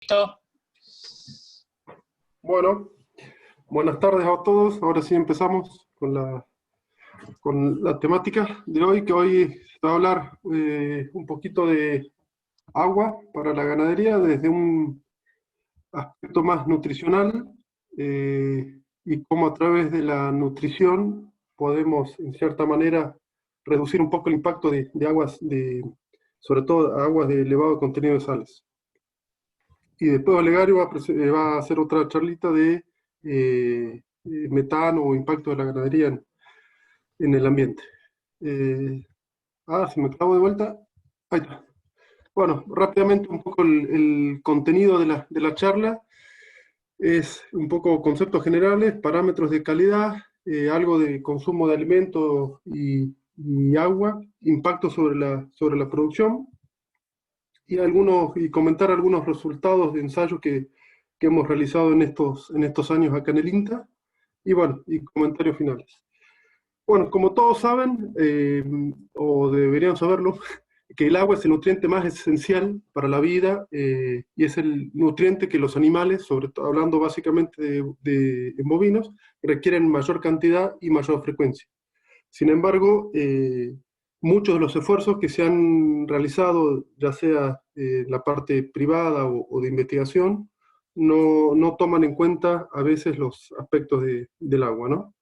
Listo. Bueno, buenas tardes a todos. Ahora sí empezamos con la temática de hoy, que hoy se va a hablar un poquito de agua para la ganadería desde un aspecto más nutricional, y cómo a través de la nutrición podemos, en cierta manera, reducir un poco el impacto de aguas, sobre todo aguas de elevado contenido de sales. Y después Olegario va a hacer otra charlita de metano o impacto de la ganadería en el ambiente. Eh, Se me acabó de vuelta. Ahí está. Bueno, rápidamente un poco el contenido de la charla es un poco conceptos generales, parámetros de calidad, algo de consumo de alimentos y agua, impacto sobre la producción y comentar algunos resultados de ensayos que hemos realizado en estos años acá en el INTA, y bueno, y comentarios finales. Bueno, como todos saben, o deberían saberlo, que el agua es el nutriente más esencial para la vida, y es el nutriente que los animales, sobre todo hablando básicamente en bovinos, requieren mayor cantidad y mayor frecuencia. Sin embargo, muchos de los esfuerzos que se han realizado, ya sea en la parte privada o de investigación, no toman en cuenta a veces los aspectos del agua, ¿no?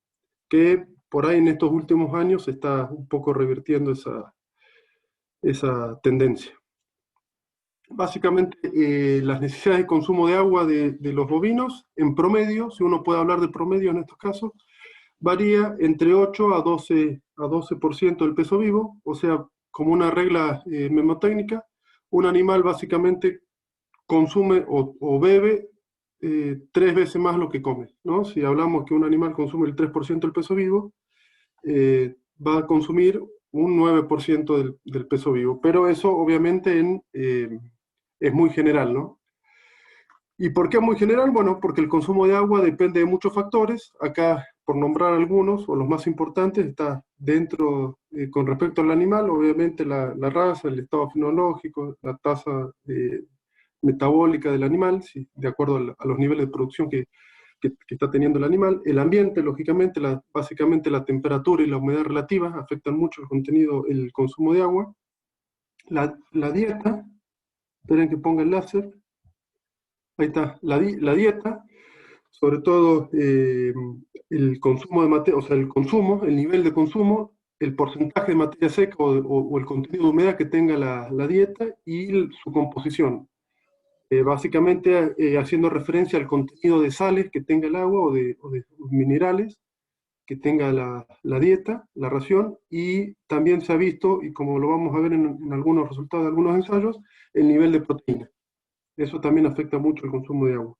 Que por ahí en estos últimos años se está un poco revirtiendo esa tendencia. Básicamente, las necesidades de consumo de agua de los bovinos, en promedio, si uno puede hablar de promedio en estos casos, varía entre 8 a 12% del peso vivo, o sea, como una regla mnemotécnica, un animal básicamente consume o bebe 3 veces más lo que come, ¿no? Si hablamos que un animal consume el 3% del peso vivo, va a consumir un 9% del peso vivo, pero eso obviamente es muy general, ¿no? ¿Y por qué es muy general? Bueno, porque el consumo de agua depende de muchos factores. Acá, por nombrar algunos, o los más importantes, está dentro, con respecto al animal, obviamente la raza, el estado fenológico, la tasa metabólica del animal, sí, de acuerdo a los niveles de producción que está teniendo el animal. El ambiente, lógicamente, básicamente la temperatura y la humedad relativa afectan mucho el contenido, el consumo de agua. La dieta, esperen que ponga el láser. Ahí está, la dieta, sobre todo el consumo de materia, o sea, el consumo, el nivel de consumo, el porcentaje de materia seca o el contenido de humedad que tenga la dieta y su composición. Básicamente haciendo referencia al contenido de sales que tenga el agua o de minerales que tenga la dieta, la ración, y también se ha visto, y como lo vamos a ver en algunos resultados de algunos ensayos, el nivel de proteína. Eso también afecta mucho el consumo de agua.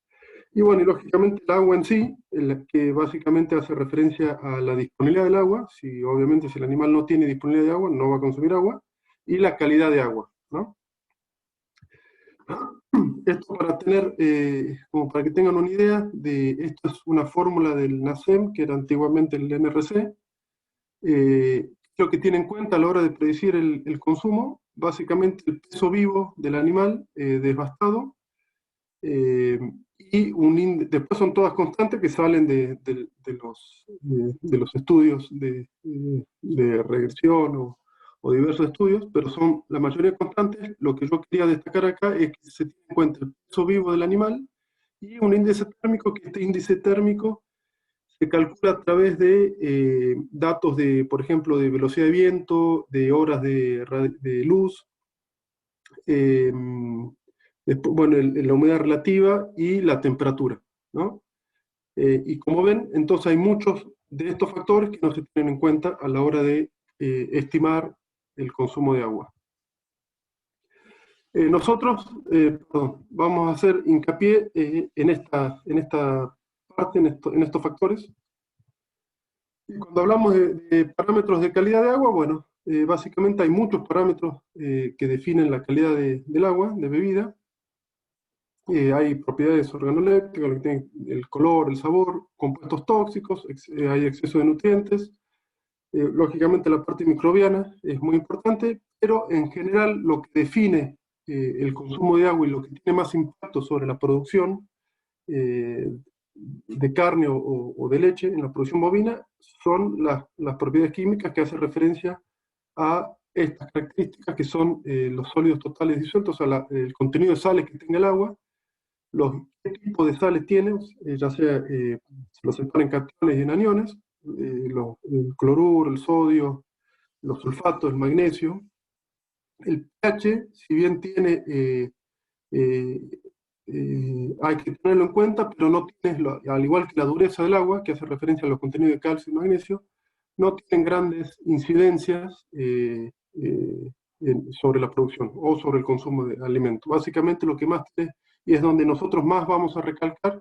Y bueno, y lógicamente el agua en sí, que básicamente hace referencia a la disponibilidad del agua, obviamente si el animal no tiene disponibilidad de agua, no va a consumir agua, y la calidad de agua, ¿no? Esto para tener, como para que tengan una idea, esto es una fórmula del NACEM, que era antiguamente el NRC, lo que tiene en cuenta a la hora de predecir el consumo, básicamente el peso vivo del animal devastado, y después son todas constantes que salen de los estudios de regresión o diversos estudios, pero son la mayoría constantes. Lo que yo quería destacar acá es que se tiene en cuenta el peso vivo del animal y un índice térmico, que este índice térmico se calcula a través de datos de, por ejemplo, de velocidad de viento, de horas de luz, eh, después, bueno, la humedad relativa y la temperatura, ¿no? Y como ven, entonces hay muchos de estos factores que no se tienen en cuenta a la hora de estimar el consumo de agua. Nosotros vamos a hacer hincapié en esta parte, en estos factores. Y cuando hablamos de parámetros de calidad de agua, bueno, básicamente hay muchos parámetros que definen la calidad del agua, de bebida. Hay propiedades organolépticas, lo que tienen el color, el sabor, compuestos tóxicos, hay exceso de nutrientes. Lógicamente la parte microbiana es muy importante, pero en general lo que define el consumo de agua y lo que tiene más impacto sobre la producción de carne o de leche en la producción bovina son las propiedades químicas que hacen referencia a estas características que son los sólidos totales disueltos, o sea, el contenido de sales que tenga el agua, qué tipo de sales tiene, ya sea se los separan en cationes y en aniones, el cloruro, el sodio, los sulfatos, el magnesio. El pH, si bien tiene, eh, hay que tenerlo en cuenta, pero no tienes, al igual que la dureza del agua, que hace referencia a los contenidos de calcio y magnesio, no tienen grandes incidencias sobre la producción o sobre el consumo de alimentos. Básicamente lo que más tiene, y es donde nosotros más vamos a recalcar,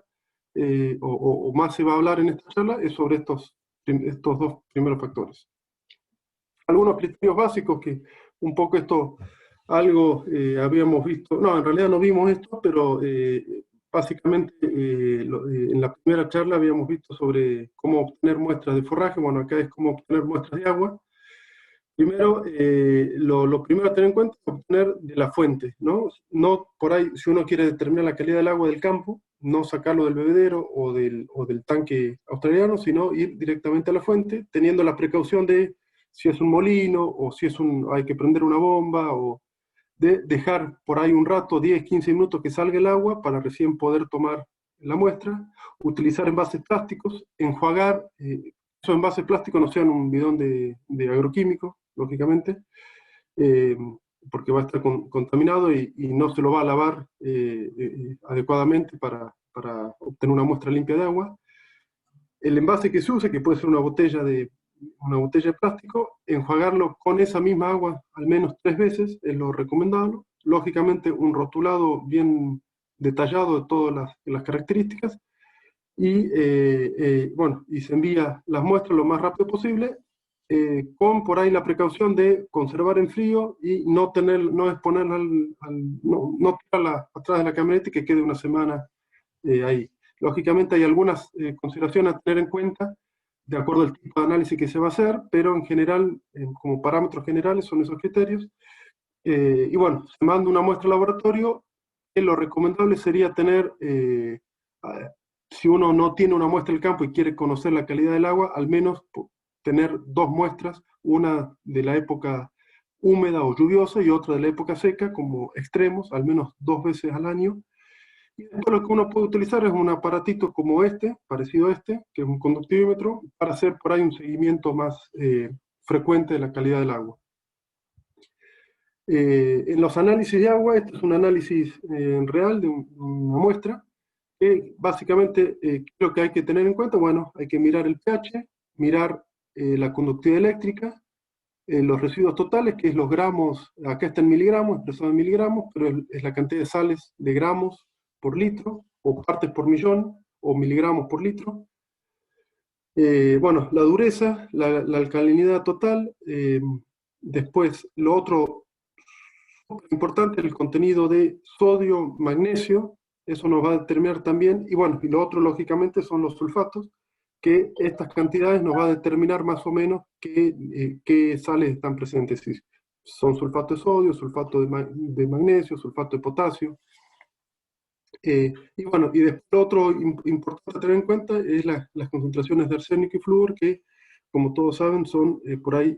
o más se va a hablar en esta charla, es sobre estos dos primeros factores. Algunos criterios básicos que un poco esto, algo habíamos visto, no, en realidad no vimos esto, pero básicamente en la primera charla habíamos visto sobre cómo obtener muestras de forraje, bueno, acá es cómo obtener muestras de agua. Primero, lo primero a tener en cuenta es obtener de la fuente, ¿no? No por ahí, si uno quiere determinar la calidad del agua del campo, no sacarlo del bebedero o del tanque australiano, sino ir directamente a la fuente, teniendo la precaución de si es un molino o si hay que prender una bomba o de dejar por ahí un rato, 10, 15 minutos que salga el agua para recién poder tomar la muestra, utilizar envases plásticos, enjuagar, esos envases plásticos no sean un bidón de agroquímico, lógicamente, eh, porque va a estar contaminado y no se lo va a lavar adecuadamente para obtener una muestra limpia de agua. El envase que se use, que puede ser una botella de plástico, enjuagarlo con esa misma agua al menos 3 veces, es lo recomendable. Lógicamente un rotulado bien detallado de todas las características, bueno, y se envía las muestras lo más rápido posible, con por ahí la precaución de conservar en frío y no exponerla, no tirarla atrás de la camioneta y que quede una semana ahí. Lógicamente hay algunas consideraciones a tener en cuenta de acuerdo al tipo de análisis que se va a hacer, pero en general, como parámetros generales, son esos criterios. Y bueno, se manda una muestra al laboratorio, que lo recomendable sería tener, si uno no tiene una muestra del campo y quiere conocer la calidad del agua, al menos tener 2 muestras, una de la época húmeda o lluviosa y otra de la época seca, como extremos, al menos 2 veces al año. Y después lo que uno puede utilizar es un aparatito como este, parecido a este, que es un conductímetro, para hacer por ahí un seguimiento más frecuente de la calidad del agua. En los análisis de agua, este es un análisis real de una muestra, que básicamente, ¿qué es lo que hay que tener en cuenta? Bueno, hay que mirar el pH, mirar la conductividad eléctrica, los residuos totales, que es los gramos, acá está en miligramos, expresado en miligramos, pero es la cantidad de sales de gramos por litro, o partes por millón, o miligramos por litro. Bueno, la dureza, la alcalinidad total, después lo otro importante, el contenido de sodio, magnesio, eso nos va a determinar también, y bueno, y lo otro lógicamente son los sulfatos, que estas cantidades nos va a determinar más o menos qué sales están presentes, si son sulfato de sodio, sulfato de magnesio, sulfato de potasio. Y bueno, y después lo otro importante a tener en cuenta es las concentraciones de arsénico y flúor, que como todos saben son por ahí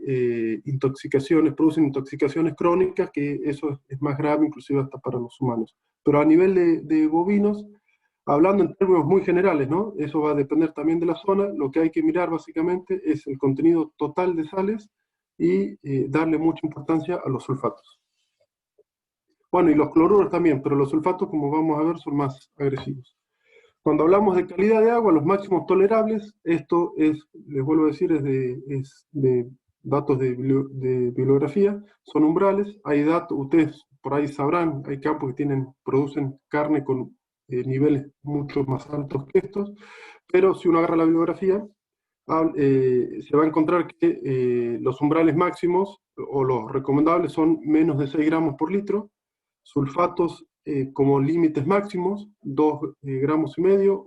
intoxicaciones, producen intoxicaciones crónicas, que eso es más grave inclusive hasta para los humanos. Pero a nivel de bovinos, hablando en términos muy generales, ¿no? Eso va a depender también de la zona. Lo que hay que mirar básicamente es el contenido total de sales y darle mucha importancia a los sulfatos. Bueno, y los cloruros también, pero los sulfatos, como vamos a ver, son más agresivos. Cuando hablamos de calidad de agua, los máximos tolerables, esto es, les vuelvo a decir, es de datos de bibliografía, son umbrales. Hay datos, ustedes por ahí sabrán, hay campos que producen carne con niveles mucho más altos que estos, pero si uno agarra la bibliografía, se va a encontrar que los umbrales máximos o los recomendables son menos de 6 gramos por litro, sulfatos como límites máximos, 2 gramos y medio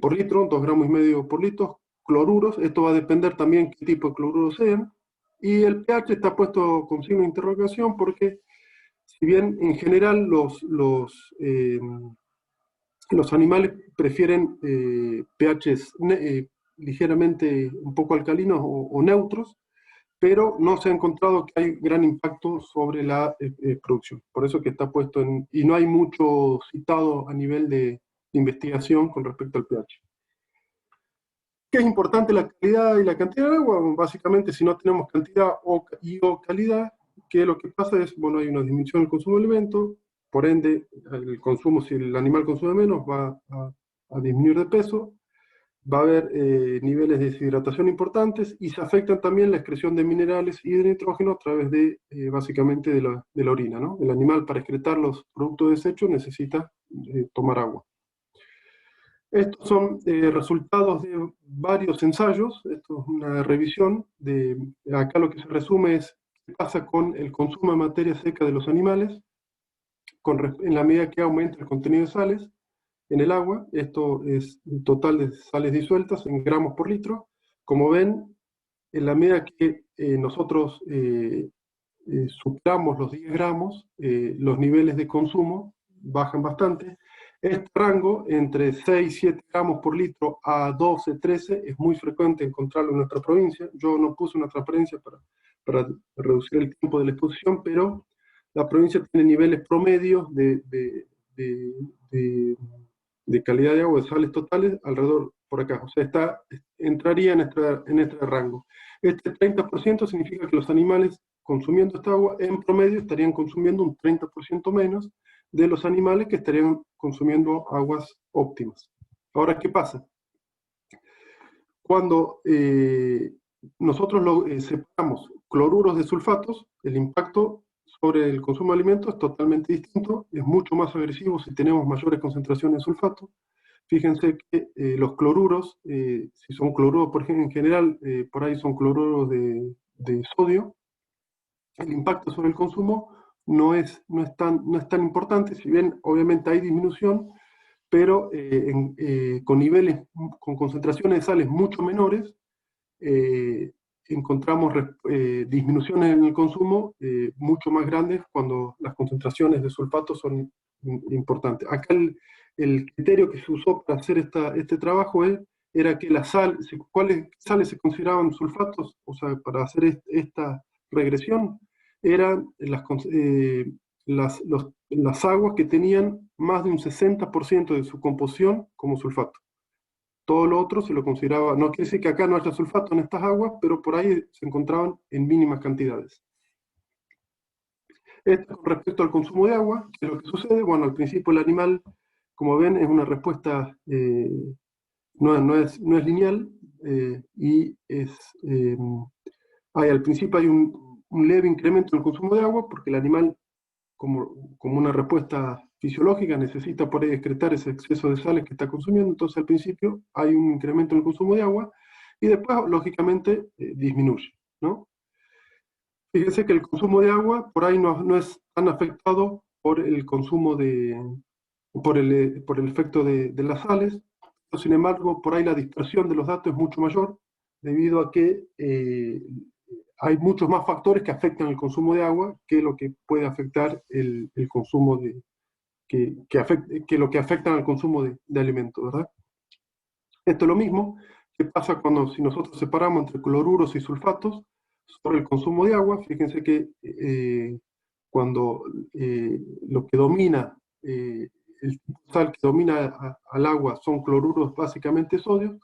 por litro, 2 gramos y medio por litro, cloruros, esto va a depender también qué tipo de cloruros sean, Y el pH está puesto con signo de interrogación porque, si bien en general los animales prefieren pHs ligeramente un poco alcalinos o neutros, pero no se ha encontrado que hay gran impacto sobre la producción. Por eso que está puesto en... Y no hay mucho citado a nivel de investigación con respecto al pH. ¿Qué es importante la calidad y la cantidad de agua? Básicamente, si no tenemos cantidad o calidad, ¿qué lo que pasa es, bueno, hay una disminución del consumo de alimento, por ende, el consumo, si el animal consume menos, va a disminuir de peso, va a haber niveles de deshidratación importantes y se afectan también la excreción de minerales y de nitrógeno a través de, básicamente, de la orina, ¿no? El animal, para excretar los productos de desecho, necesita tomar agua. Estos son resultados de varios ensayos. Esto es una revisión de, acá lo que se resume es qué pasa con el consumo de materia seca de los animales en la medida que aumenta el contenido de sales en el agua. Esto es el total de sales disueltas en gramos por litro. Como ven, en la medida que nosotros superamos los 10 gramos, los niveles de consumo bajan bastante. Este rango, entre 6 y 7 gramos por litro a 12, 13, es muy frecuente encontrarlo en nuestra provincia. Yo no puse una transparencia para reducir el tiempo de la exposición, pero la provincia tiene niveles promedios de calidad de agua, de sales totales, alrededor por acá. O sea, entraría en este rango. Este 30% significa que los animales consumiendo esta agua, en promedio estarían consumiendo un 30% menos de los animales que estarían consumiendo aguas óptimas. Ahora, ¿qué pasa? Cuando nosotros separamos cloruros de sulfatos, el impacto sobre el consumo de alimentos es totalmente distinto, es mucho más agresivo si tenemos mayores concentraciones de sulfato. Fíjense que los cloruros, si son cloruros, por ejemplo, en general, por ahí son cloruros de sodio, el impacto sobre el consumo no es tan importante, si bien obviamente hay disminución, pero con niveles, con concentraciones de sales mucho menores, encontramos disminuciones en el consumo mucho más grandes cuando las concentraciones de sulfato son importantes. Acá el criterio que se usó para hacer este trabajo era que cuáles sales se consideraban sulfatos, o sea, para hacer esta regresión, eran las aguas que tenían más de un 60% de su composición como sulfato. Todo lo otro se lo consideraba, no quiere decir que acá no haya sulfato en estas aguas, pero por ahí se encontraban en mínimas cantidades. Esto con respecto al consumo de agua, ¿qué es lo que sucede? Bueno, al principio el animal, como ven, es una respuesta, no es lineal, y al principio hay un leve incremento en el consumo de agua, porque el animal, como una respuesta fisiológica, necesita por ahí excretar ese exceso de sales que está consumiendo. Entonces al principio hay un incremento en el consumo de agua y después lógicamente disminuye, ¿no? Fíjense que el consumo de agua por ahí no es tan afectado por el consumo por el efecto de las sales. Sin embargo, por ahí la dispersión de los datos es mucho mayor debido a que hay muchos más factores que afectan el consumo de agua que lo que puede afectar el consumo que lo que afectan al consumo de alimentos, ¿verdad? Esto es lo mismo que pasa si nosotros separamos entre cloruros y sulfatos sobre el consumo de agua. Fíjense que cuando lo que domina, el tipo de sal que domina al agua son cloruros, básicamente sodio,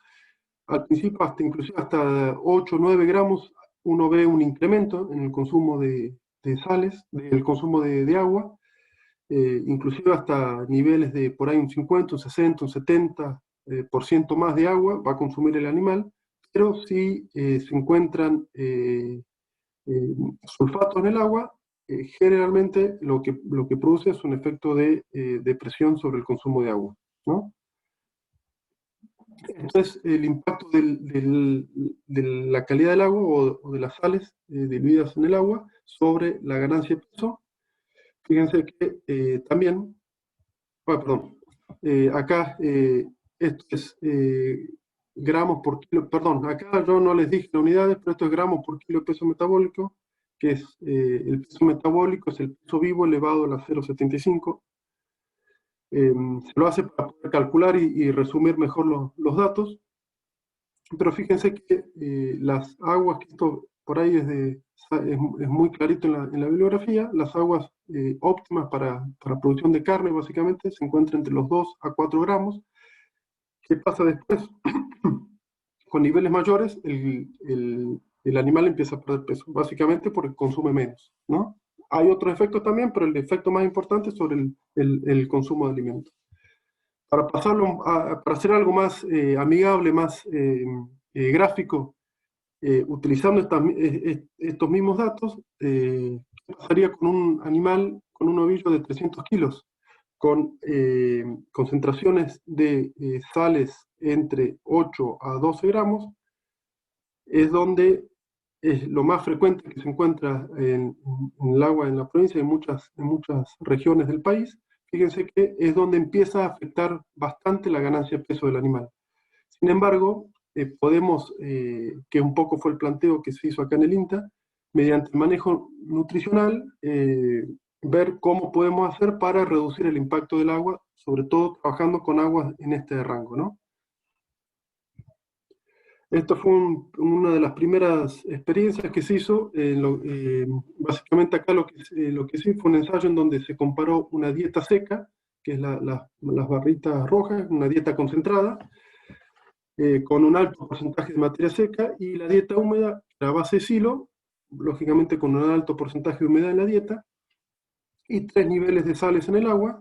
al principio inclusive hasta 8 o 9 gramos uno ve un incremento en el consumo de sales, del consumo de agua, inclusive hasta niveles de por ahí un 50, un 60, un 70 por ciento más de agua va a consumir el animal, pero si se encuentran sulfatos en el agua, generalmente lo que produce es un efecto de presión sobre el consumo de agua, ¿no? Entonces, el impacto de la calidad del agua o de las sales diluidas en el agua sobre la ganancia de peso. Fíjense que también, perdón, acá esto es gramos por kilo, perdón, acá yo no les dije las unidades, pero esto es gramos por kilo de peso metabólico, que es el peso metabólico es el peso vivo elevado a la 0,75. Se lo hace para poder calcular y resumir mejor los datos, pero fíjense que las aguas, que esto por ahí es muy clarito en la bibliografía, las aguas óptimas para producción de carne básicamente se encuentran entre los 2 a 4 gramos. ¿Qué pasa después? Con niveles mayores, el animal empieza a perder peso, básicamente porque consume menos, ¿no? Hay otros efectos también, pero el efecto más importante es sobre el consumo de alimentos. Para hacer algo más amigable, más gráfico, utilizando estos mismos datos, ¿qué pasaría con un animal, con un ovillo de 300 kilos? Con concentraciones de sales entre 8 a 12 gramos, es donde es lo más frecuente que se encuentra en el agua en la provincia, en muchas regiones del país. Fíjense que es donde empieza a afectar bastante la ganancia de peso del animal. Sin embargo, podemos, que un poco fue el planteo que se hizo acá en el INTA, mediante el manejo nutricional, ver cómo podemos hacer para reducir el impacto del agua, sobre todo trabajando con aguas en este rango, ¿no? Esta fue una de las primeras experiencias que se hizo. Básicamente acá lo que sí fue un ensayo en donde se comparó una dieta seca, que es las barritas rojas, una dieta concentrada, con un alto porcentaje de materia seca, y la dieta húmeda, la base de silo, lógicamente con un alto porcentaje de humedad en la dieta, y 3 niveles de sales en el agua,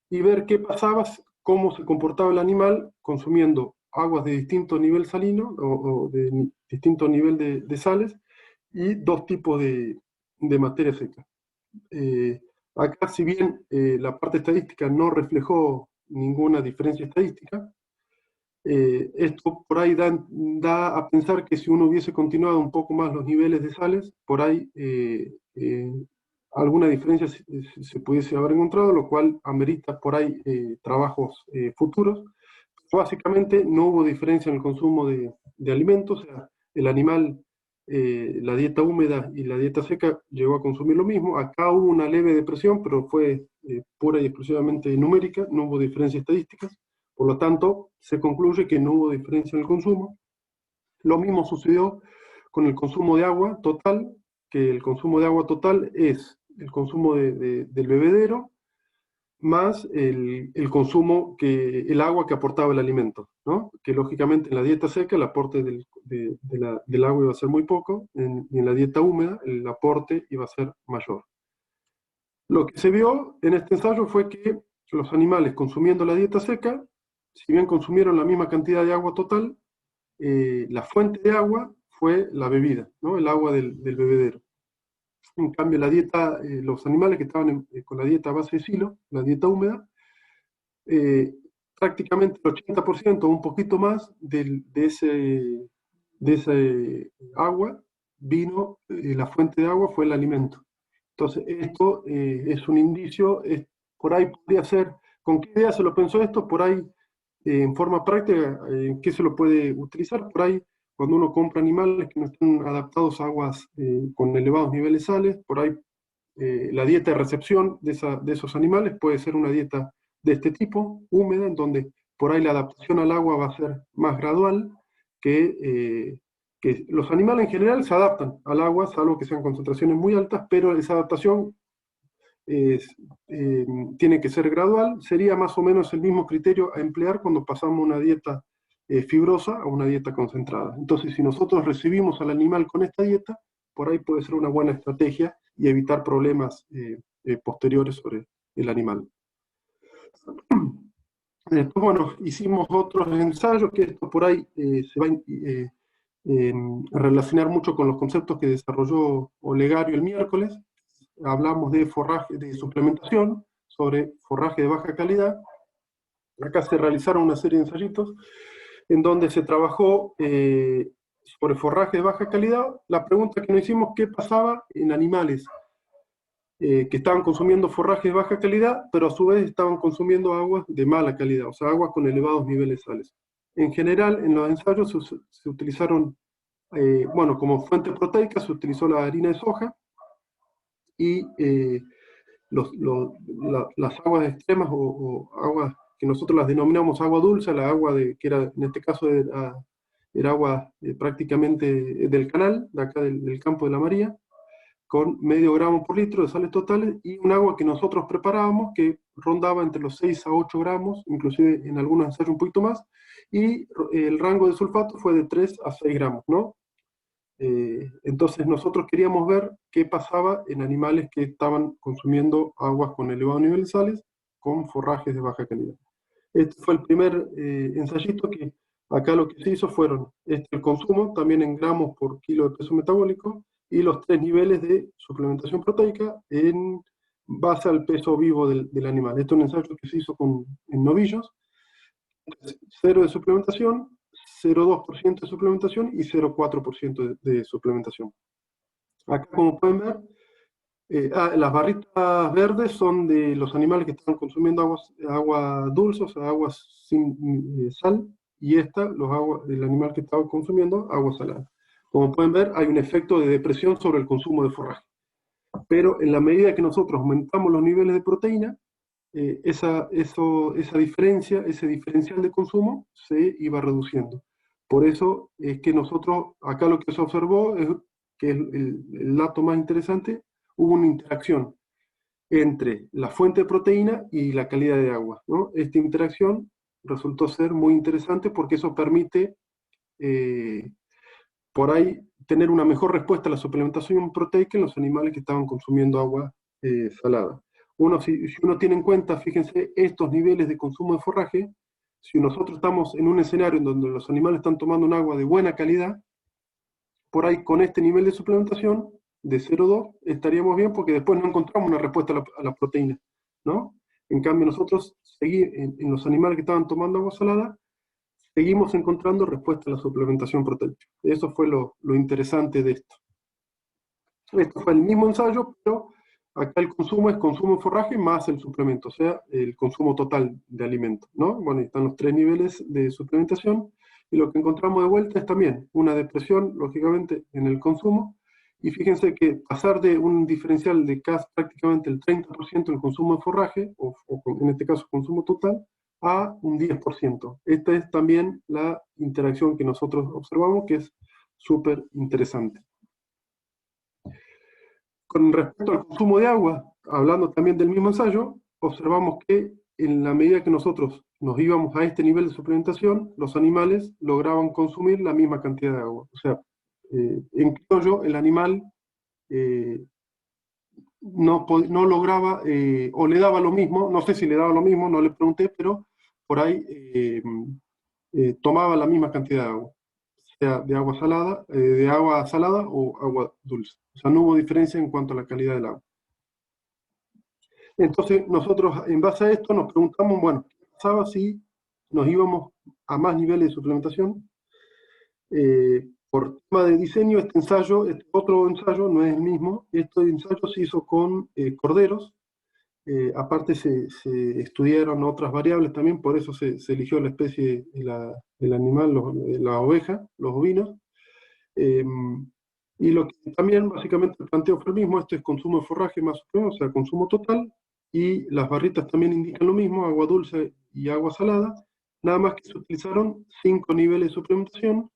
y ver qué pasaba, cómo se comportaba el animal consumiendo aguas de distinto nivel salino o de distinto nivel de sales y 2 tipos de materia seca. Acá, si bien la parte estadística no reflejó ninguna diferencia estadística, esto por ahí da a pensar que si uno hubiese continuado un poco más los niveles de sales, por ahí alguna diferencia se pudiese haber encontrado, lo cual amerita por ahí trabajos futuros. Básicamente no hubo diferencia en el consumo de alimentos, o sea, el animal, la dieta húmeda y la dieta seca llegó a consumir lo mismo. Acá hubo una leve depresión, pero fue pura y exclusivamente numérica, no hubo diferencias estadísticas. Por lo tanto, se concluye que no hubo diferencia en el consumo. Lo mismo sucedió con el consumo de agua total, que el consumo de agua total es el consumo del bebedero más el consumo, el agua que aportaba el alimento, ¿no? Que lógicamente en la dieta seca el aporte del agua iba a ser muy poco, y en la dieta húmeda el aporte iba a ser mayor. Lo que se vio en este ensayo fue que los animales consumiendo la dieta seca, si bien consumieron la misma cantidad de agua total, la fuente de agua fue la bebida, ¿no? El agua del bebedero. En cambio, los animales que estaban con la dieta a base de silo, la dieta húmeda, prácticamente el 80% o un poquito más de ese agua vino, la fuente de agua fue el alimento. Entonces, esto es un indicio, por ahí podría ser, ¿con qué idea se lo pensó esto? Por ahí, en forma práctica, ¿qué se lo puede utilizar? Por ahí, cuando uno compra animales que no están adaptados a aguas con elevados niveles de sales, por ahí la dieta de recepción de esos animales puede ser una dieta de este tipo, húmeda, en donde por ahí la adaptación al agua va a ser más gradual, que los animales en general se adaptan al agua, salvo que sean concentraciones muy altas, pero esa adaptación es, tiene que ser gradual. Sería más o menos el mismo criterio a emplear cuando pasamos una dieta fibrosa a una dieta concentrada. Entonces, si nosotros recibimos al animal con esta dieta, por ahí puede ser una buena estrategia y evitar problemas posteriores sobre el animal. Después, bueno, hicimos otros ensayos que esto por ahí se va a relacionar mucho con los conceptos que desarrolló Olegario el miércoles. Hablamos de forraje, de suplementación, sobre forraje de baja calidad. Acá se realizaron una serie de ensayitos en donde se trabajó sobre forraje de baja calidad. La pregunta que nos hicimos, ¿qué pasaba en animales que estaban consumiendo forraje de baja calidad, pero a su vez estaban consumiendo aguas de mala calidad, o sea, aguas con elevados niveles de sales? En general, en los ensayos se utilizaron, bueno, como fuente proteica se utilizó la harina de soja y las aguas extremas o aguas que nosotros las denominamos agua dulce, la agua que era, en este caso era agua prácticamente del canal, de acá del campo de la María, con medio gramo por litro de sales totales y un agua que nosotros preparábamos que rondaba entre los 6 a 8 gramos, inclusive en algunos ensayos un poquito más, y el rango de sulfato fue de 3 a 6 gramos, ¿no? Entonces nosotros queríamos ver qué pasaba en animales que estaban consumiendo aguas con elevado nivel de sales con forrajes de baja calidad. Este fue el primer ensayito que acá lo que se hizo fueron el consumo, también en gramos por kilo de peso metabólico, y los 3 niveles de suplementación proteica en base al peso vivo del animal. Esto es un ensayo que se hizo en novillos, 0 de suplementación, 0,2% de suplementación y 0,4% de suplementación. Acá, como pueden ver, las barritas verdes son de los animales que están consumiendo agua dulce, o sea, aguas sin sal, y el animal que estaba consumiendo agua salada. Como pueden ver, hay un efecto de depresión sobre el consumo de forraje. Pero en la medida que nosotros aumentamos los niveles de proteína, esa diferencia, ese diferencial de consumo se iba reduciendo. Por eso es que nosotros, acá lo que se observó, que es el dato más interesante, hubo una interacción entre la fuente de proteína y la calidad de agua, ¿no? Esta interacción resultó ser muy interesante porque eso permite por ahí tener una mejor respuesta a la suplementación proteica en los animales que estaban consumiendo agua salada. Si uno tiene en cuenta, fíjense, estos niveles de consumo de forraje, si nosotros estamos en un escenario en donde los animales están tomando un agua de buena calidad, por ahí con este nivel de suplementación de 0,2 estaríamos bien porque después no encontramos una respuesta a la proteína, ¿no? En cambio nosotros en los animales que estaban tomando agua salada, seguimos encontrando respuesta a la suplementación proteica. Eso fue lo interesante de esto. Esto fue el mismo ensayo, pero acá el consumo es consumo de forraje más el suplemento, o sea, el consumo total de alimento, ¿no? Bueno, están los 3 niveles de suplementación, y lo que encontramos de vuelta es también una depresión, lógicamente, en el consumo, y fíjense que pasar de un diferencial de casi prácticamente el 30% en el consumo de forraje, o en este caso consumo total, a un 10%. Esta es también la interacción que nosotros observamos, que es súper interesante. Con respecto al consumo de agua, hablando también del mismo ensayo, observamos que en la medida que nosotros nos íbamos a este nivel de suplementación, los animales lograban consumir la misma cantidad de agua. O sea, en criollo, el animal no lograba, o le daba lo mismo, no sé si le daba lo mismo, no le pregunté, pero por ahí tomaba la misma cantidad de agua, sea de agua salada o agua dulce. O sea, no hubo diferencia en cuanto a la calidad del agua. Entonces, nosotros, en base a esto, nos preguntamos, bueno, ¿qué pasaba si nos íbamos a más niveles de suplementación? Por tema de diseño, este otro ensayo, no es el mismo. Este ensayo se hizo con corderos. Aparte se estudiaron otras variables también, por eso se eligió la especie, el animal, la oveja, los ovinos. Y lo que también básicamente el planteo fue el mismo, esto es consumo de forraje más o sea, consumo total, y las barritas también indican lo mismo, agua dulce y agua salada, nada más que se utilizaron 5 niveles de suplementación,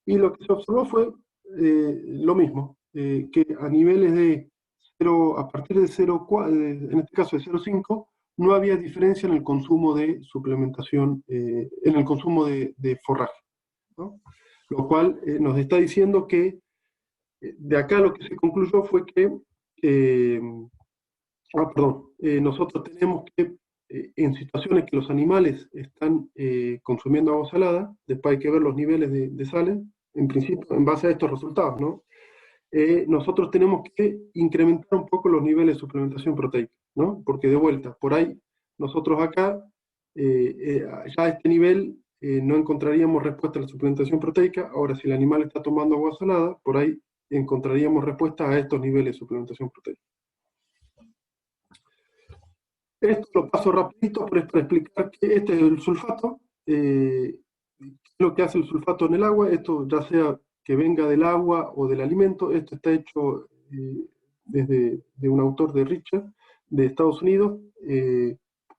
y lo que se observó fue lo mismo, que a niveles de 0, a partir de 0, en este caso de 0,5, no había diferencia en el consumo de suplementación, en el consumo de forraje, ¿no? Lo cual nos está diciendo que de acá lo que se concluyó fue que, nosotros tenemos que, en situaciones que los animales están consumiendo agua salada, después hay que ver los niveles de sales, en principio, en base a estos resultados, ¿no? Nosotros tenemos que incrementar un poco los niveles de suplementación proteica, ¿no? Porque de vuelta, por ahí, nosotros acá, ya a este nivel, no encontraríamos respuesta a la suplementación proteica. Ahora, si el animal está tomando agua salada, por ahí encontraríamos respuesta a estos niveles de suplementación proteica. Esto lo paso rapidito para explicar que este es el sulfato, lo que hace el sulfato en el agua, esto ya sea que venga del agua o del alimento, esto está hecho desde de un autor de Richard, de Estados Unidos,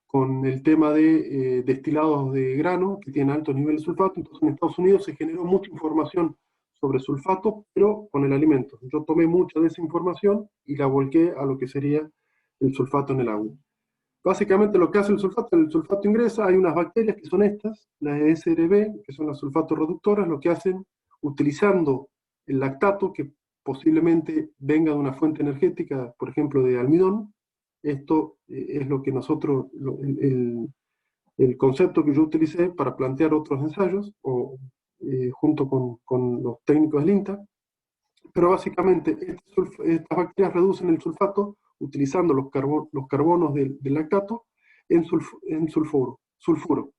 con el tema de destilados de grano que tienen altos niveles de sulfato. Entonces en Estados Unidos se generó mucha información sobre sulfato, pero con el alimento. Yo tomé mucha de esa información y la volqué a lo que sería el sulfato en el agua. Básicamente lo que hace el sulfato ingresa, hay unas bacterias que son estas, las SRB, que son las sulfatos reductoras, lo que hacen, utilizando el lactato, que posiblemente venga de una fuente energética, por ejemplo, de almidón. Esto es lo que nosotros, el concepto que yo utilicé para plantear otros ensayos, junto con los técnicos del INTA, pero básicamente estas bacterias reducen el sulfato utilizando los carbonos del lactato en sulfuro.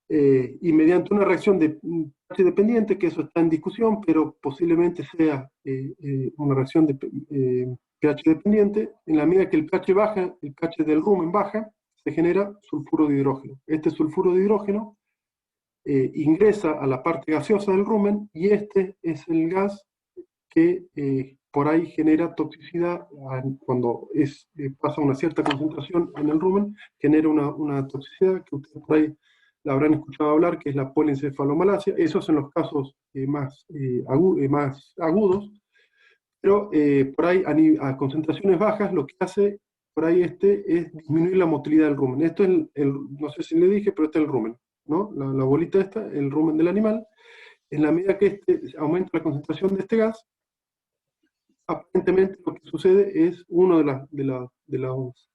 Y mediante una reacción de pH dependiente, que eso está en discusión, pero posiblemente sea una reacción de pH dependiente, en la medida que el pH baja, el pH del rumen baja, se genera sulfuro de hidrógeno. Este sulfuro de hidrógeno ingresa a la parte gaseosa del rumen, y este es el gas que por ahí genera toxicidad cuando pasa una cierta concentración en el rumen, genera una toxicidad que ustedes por ahí la habrán escuchado hablar, que es la polencefalomalacia. Esos son los casos más agudos, pero por ahí a concentraciones bajas lo que hace por ahí es disminuir la motilidad del rumen. Esto es no sé si le dije, pero este es el rumen, ¿no? La bolita esta, el rumen del animal. En la medida que aumenta la concentración de este gas, aparentemente lo que sucede es una de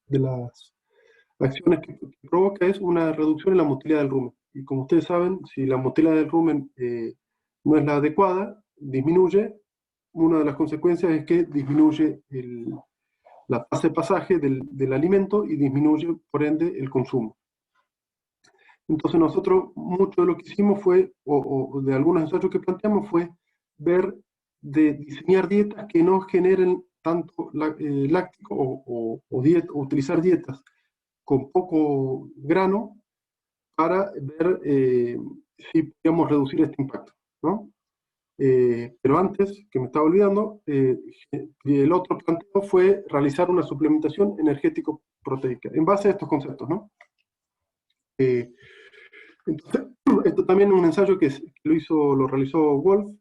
las acciones que provoca es una reducción en la motilidad del rumen. Y como ustedes saben, si la motilidad del rumen no es la adecuada, disminuye. Una de las consecuencias es que disminuye la tasa de pasaje del alimento y disminuye, por ende, el consumo. Entonces nosotros, mucho de lo que hicimos fue, o de algunos ensayos que planteamos, fue ver de diseñar dietas que no generen tanto láctico, o utilizar dietas con poco grano para ver si podíamos reducir este impacto, ¿no? Pero antes, que me estaba olvidando, el otro planteo fue realizar una suplementación energético-proteica en base a estos conceptos, ¿no? Entonces, esto también es un ensayo que lo realizó Wolf,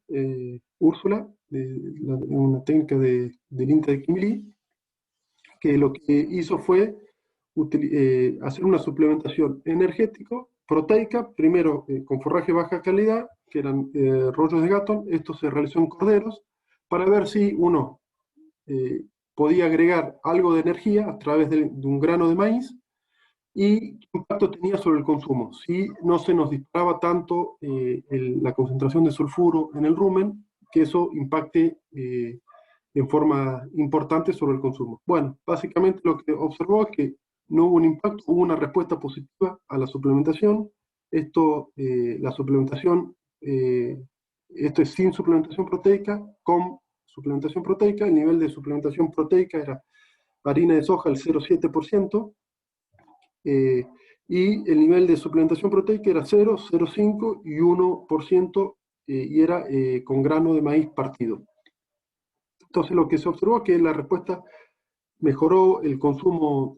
Úrsula, una técnica del INTA de Kim Lee, que lo que hizo fue hacer una suplementación energético-proteica, primero con forraje de baja calidad, que eran rollos de Gatton. Esto se realizó en corderos, para ver si uno podía agregar algo de energía a través de un grano de maíz, y qué impacto tenía sobre el consumo, si no se nos disparaba tanto la concentración de sulfuro en el rumen, que eso impacte en forma importante sobre el consumo. Bueno, básicamente lo que observó es que no hubo un impacto, hubo una respuesta positiva a la suplementación. La suplementación, esto es sin suplementación proteica, con suplementación proteica. El nivel de suplementación proteica era harina de soja al 0,7%, y el nivel de suplementación proteica era 0, 0,5 y 1%, y era con grano de maíz partido. Entonces lo que se observó es que la respuesta mejoró el consumo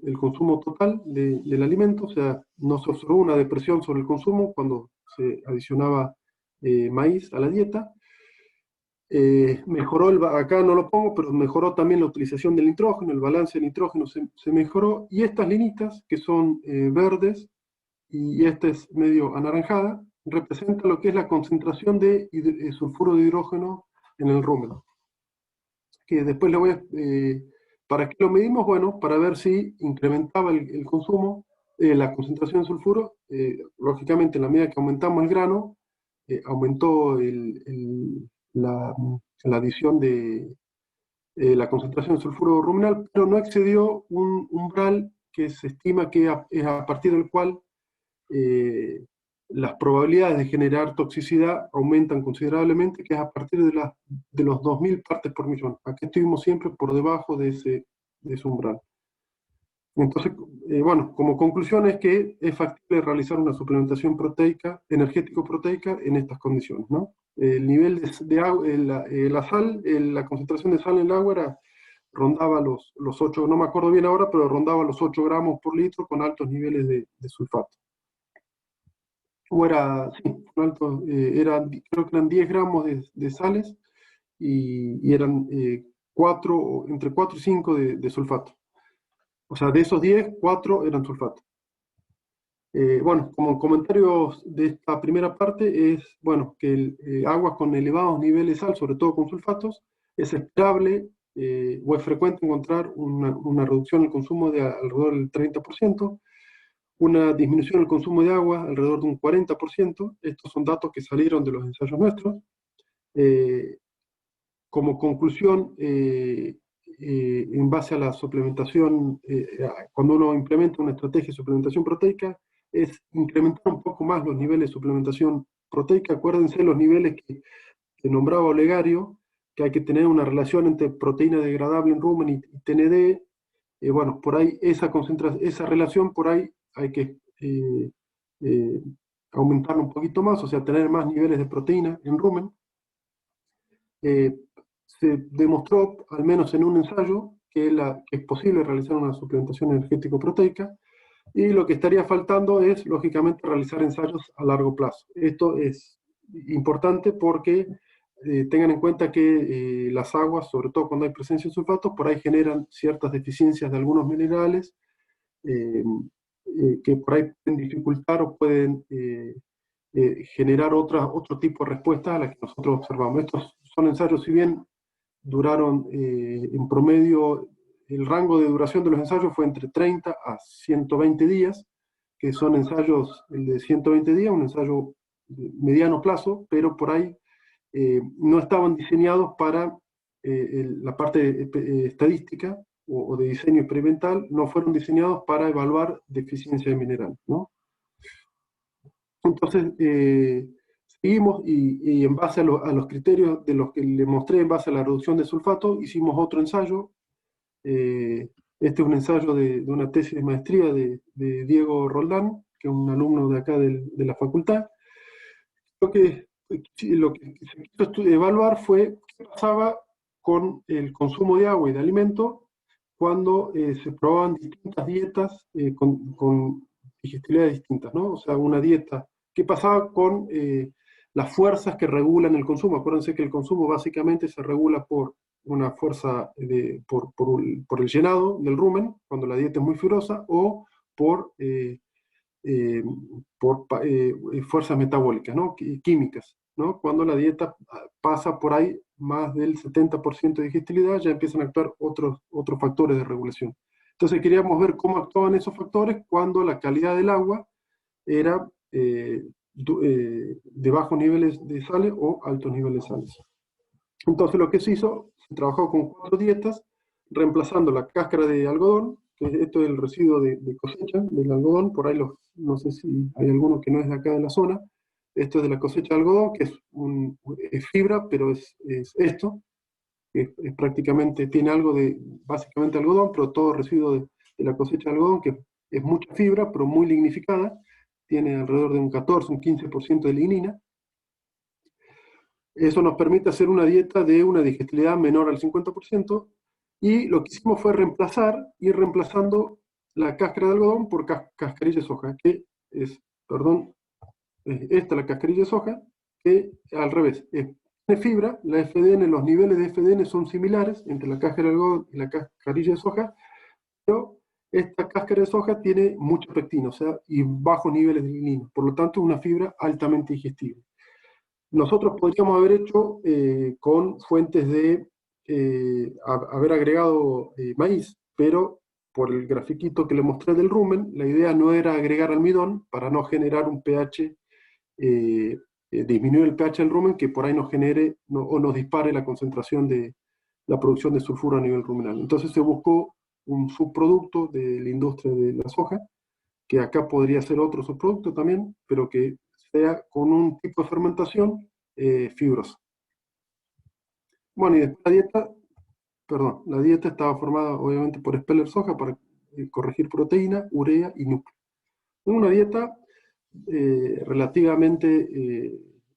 total del alimento, o sea, no se observó una depresión sobre el consumo cuando se adicionaba maíz a la dieta. Mejoró, acá no lo pongo, pero mejoró también la utilización del nitrógeno, el balance de nitrógeno se mejoró, y estas linitas, que son verdes, y esta es medio anaranjada, representa lo que es la concentración de sulfuro de hidrógeno en el rumen. Que después le voy a... ¿para qué lo medimos? Bueno, para ver si incrementaba el consumo, la concentración de sulfuro. Lógicamente, en la medida que aumentamos el grano, aumentó la adición de la concentración de sulfuro ruminal, pero no excedió un umbral que se estima que es a partir del cual las probabilidades de generar toxicidad aumentan considerablemente, que es a partir de los 2000 partes por millón. Aquí estuvimos siempre por debajo de ese umbral. Entonces, bueno, como conclusión es que es factible realizar una suplementación proteica, energético-proteica en estas condiciones, ¿no? El nivel de agua, la sal, la concentración de sal en el agua rondaba los 8, no me acuerdo bien ahora, pero rondaba los 8 gramos por litro con altos niveles de sulfato. O era, sí, con alto, creo que eran 10 gramos de sales y eran entre 4 y 5 de sulfato. O sea, de esos 10, 4 eran sulfato. Bueno, como comentarios de esta primera parte es, bueno, que aguas con elevados niveles de sal, sobre todo con sulfatos, es esperable o es frecuente encontrar una reducción del consumo de alrededor del 30%, una disminución del consumo de agua alrededor de un 40%. Estos son datos que salieron de los ensayos nuestros. Eh, Como conclusión, en base a la suplementación, cuando uno implementa una estrategia de suplementación proteica, es incrementar un poco más los niveles de suplementación proteica. Acuérdense los niveles que nombraba Olegario, que hay que tener una relación entre proteína degradable en rumen y TND. Bueno, por ahí esa relación por ahí hay que eh, aumentarla un poquito más, o sea, tener más niveles de proteína en rumen. Eh, Se demostró, al menos en un ensayo, que es posible realizar una suplementación energético-proteica, y lo que estaría faltando es, lógicamente, realizar ensayos a largo plazo. Esto es importante porque tengan en cuenta que las aguas, sobre todo cuando hay presencia de sulfatos, por ahí generan ciertas deficiencias de algunos minerales eh, que por ahí pueden dificultar o pueden generar otro tipo de respuestas a las que nosotros observamos. Estos son ensayos, si bien duraron en promedio, el rango de duración de los ensayos fue entre 30 a 120 días, que son ensayos, el de 120 días, un ensayo de mediano plazo, pero por ahí no estaban diseñados para la parte estadística o de diseño experimental, no fueron diseñados para evaluar deficiencia de mineral, ¿no? Entonces, seguimos y en base a los criterios de los que le mostré, en base a la reducción de sulfato, hicimos otro ensayo. Eh, este es un ensayo de una tesis de maestría de Diego Roldán, que es un alumno de acá de la facultad. Lo que se quiso evaluar fue qué pasaba con el consumo de agua y de alimento cuando se probaban distintas dietas con digestibilidades distintas, ¿no? O sea, una dieta, ¿qué pasaba con las fuerzas que regulan el consumo? Acuérdense que el consumo básicamente se regula por una fuerza por el llenado del rumen, cuando la dieta es muy fibrosa, o por, eh, eh, fuerzas metabólicas, ¿no? Químicas, ¿no? Cuando la dieta pasa por ahí más del 70% de digestibilidad, ya empiezan a actuar otros factores de regulación. Entonces queríamos ver cómo actuaban esos factores cuando la calidad del agua era de bajos niveles de sales o altos niveles de sales. Entonces lo que se hizo, se trabajó con 4 dietas, reemplazando la cáscara de algodón, que esto es el residuo de cosecha del algodón, por ahí no sé si hay alguno que no es de acá de la zona. Esto es de la cosecha de algodón, que es fibra, pero es esto, que prácticamente, tiene algo básicamente algodón, pero todo residuo de la cosecha de algodón, que es mucha fibra, pero muy lignificada, tiene alrededor de un 14, un 15% de lignina. Eso nos permite hacer una dieta de una digestibilidad menor al 50%, y lo que hicimos fue ir reemplazando la cáscara de algodón por cascarilla de soja, que es, perdón, esta la cascarilla de soja, que al revés, tiene fibra, la FDN, los niveles de FDN son similares entre la cáscara de algodón y la cascarilla de soja, pero esta cáscara de soja tiene mucha pectina, o sea, y bajos niveles de lignina, por lo tanto es una fibra altamente digestible. Nosotros podríamos haber hecho con fuentes haber agregado maíz, pero por el grafiquito que le mostré del rumen, la idea no era agregar almidón para no generar un pH, disminuir el pH del rumen, que por ahí nos genere o nos dispare la concentración de la producción de sulfuro a nivel ruminal. Entonces se buscó un subproducto de la industria de la soja, que acá podría ser otro subproducto también, pero que sea con un tipo de fermentación fibrosa. Bueno, y después la dieta estaba formada obviamente por Speller soja, corregir proteína, urea y núcleo. Es una dieta relativamente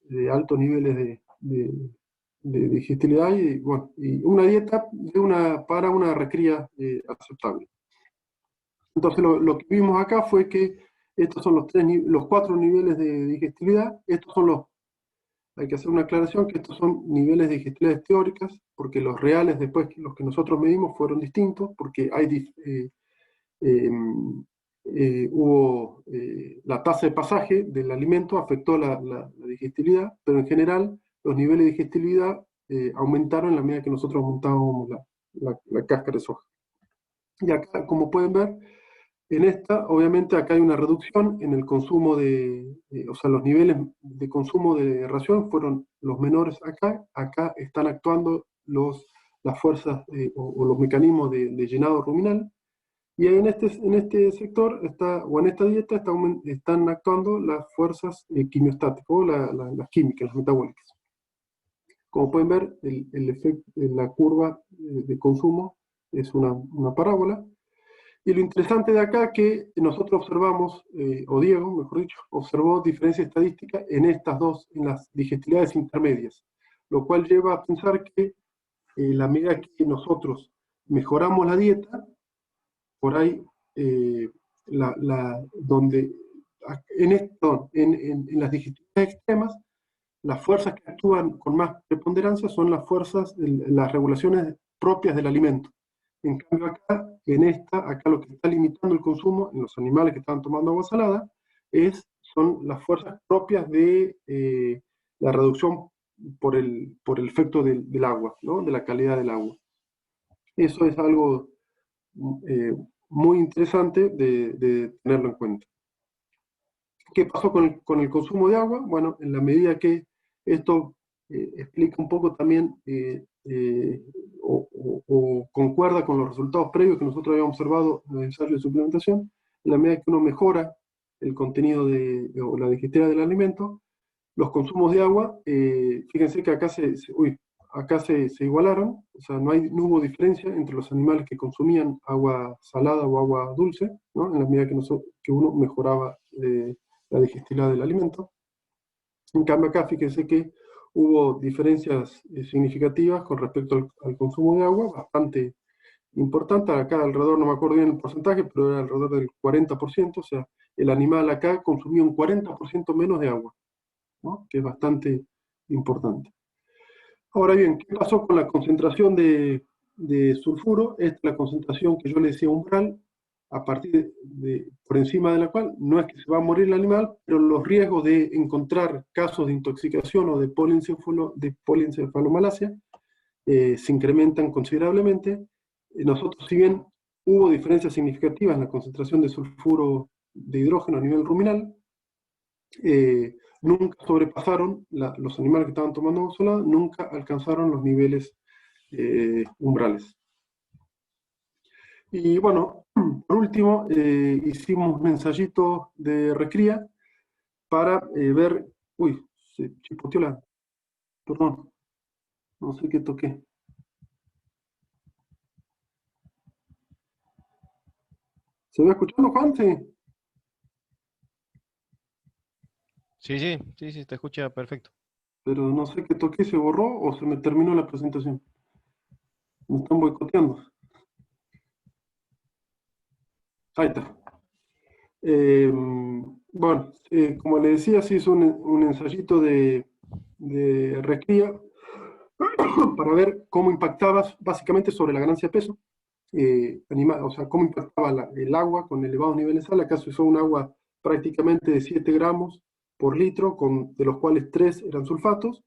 de altos niveles de digestibilidad y, bueno, y una dieta para una recría aceptable. Entonces lo que vimos acá fue que estos son los 4 niveles de digestibilidad. Estos son hay que hacer una aclaración que estos son niveles de digestibilidad teóricas, porque los reales después, los que nosotros medimos, fueron distintos, porque hubo la tasa de pasaje del alimento afectó la digestibilidad, pero en general los niveles de digestibilidad aumentaron en la medida que nosotros aumentábamos la cáscara de soja. Y acá, como pueden ver, en esta, obviamente, acá hay una reducción en el consumo o sea, los niveles de consumo de ración fueron los menores acá. Acá están actuando las fuerzas o los mecanismos de llenado ruminal. Y en este sector, o en esta dieta, están actuando las fuerzas quimiostáticas, o las químicas, las metabólicas. Como pueden ver, la curva de consumo es una parábola. Y lo interesante de acá es que nosotros observamos, o Diego, mejor dicho, observó diferencia estadística en en las digestibilidades intermedias, lo cual lleva a pensar que la medida que nosotros mejoramos la dieta, por ahí, donde en las digestibilidades extremas, las fuerzas que actúan con más preponderancia son las regulaciones propias del alimento. En cambio acá lo que está limitando el consumo en los animales que estaban tomando agua salada son las fuerzas propias de la reducción por el efecto del agua, ¿no? De la calidad del agua. Eso es algo eh, muy interesante de tenerlo en cuenta. ¿Qué pasó con el consumo de agua? Bueno, en la medida que esto explica un poco también o concuerda con los resultados previos que nosotros habíamos observado en el ensayo de suplementación, en la medida que uno mejora el contenido o la digestibilidad del alimento, los consumos de agua, fíjense que acá se igualaron, o sea, no hubo diferencia entre los animales que consumían agua salada o agua dulce, ¿no? En la medida que uno mejoraba la digestibilidad del alimento. En cambio acá, fíjense que hubo diferencias significativas con respecto al consumo de agua, bastante importante. Acá alrededor, no me acuerdo bien el porcentaje, pero era alrededor del 40%, o sea, el animal acá consumía un 40% menos de agua, ¿no? Que es bastante importante. Ahora bien, ¿qué pasó con la concentración de sulfuro? Esta es la concentración que yo le decía umbral, a partir por encima de la cual no es que se va a morir el animal, pero los riesgos de encontrar casos de intoxicación o de polencefalomalacia se incrementan considerablemente. Nosotros, si bien hubo diferencias significativas en la concentración de sulfuro de hidrógeno a nivel ruminal, nunca sobrepasaron, los animales que estaban tomando agua salada, nunca alcanzaron los niveles umbrales. Y bueno, por último, hicimos un ensayito de recría para ver, uy, se chipoteó perdón, no sé qué toqué. ¿Se va escuchando, Juan? Sí. Sí, te escucha perfecto. Pero no sé qué toqué, se borró o se me terminó la presentación. Me están boicoteando. Ahí está. Bueno, como le decía, se hizo un ensayito de recría para ver cómo impactaba básicamente sobre la ganancia de peso animal, o sea, cómo impactaba el agua con elevados niveles de sal. Acá se usó un agua prácticamente de 7 gramos por litro, de los cuales 3 eran sulfatos,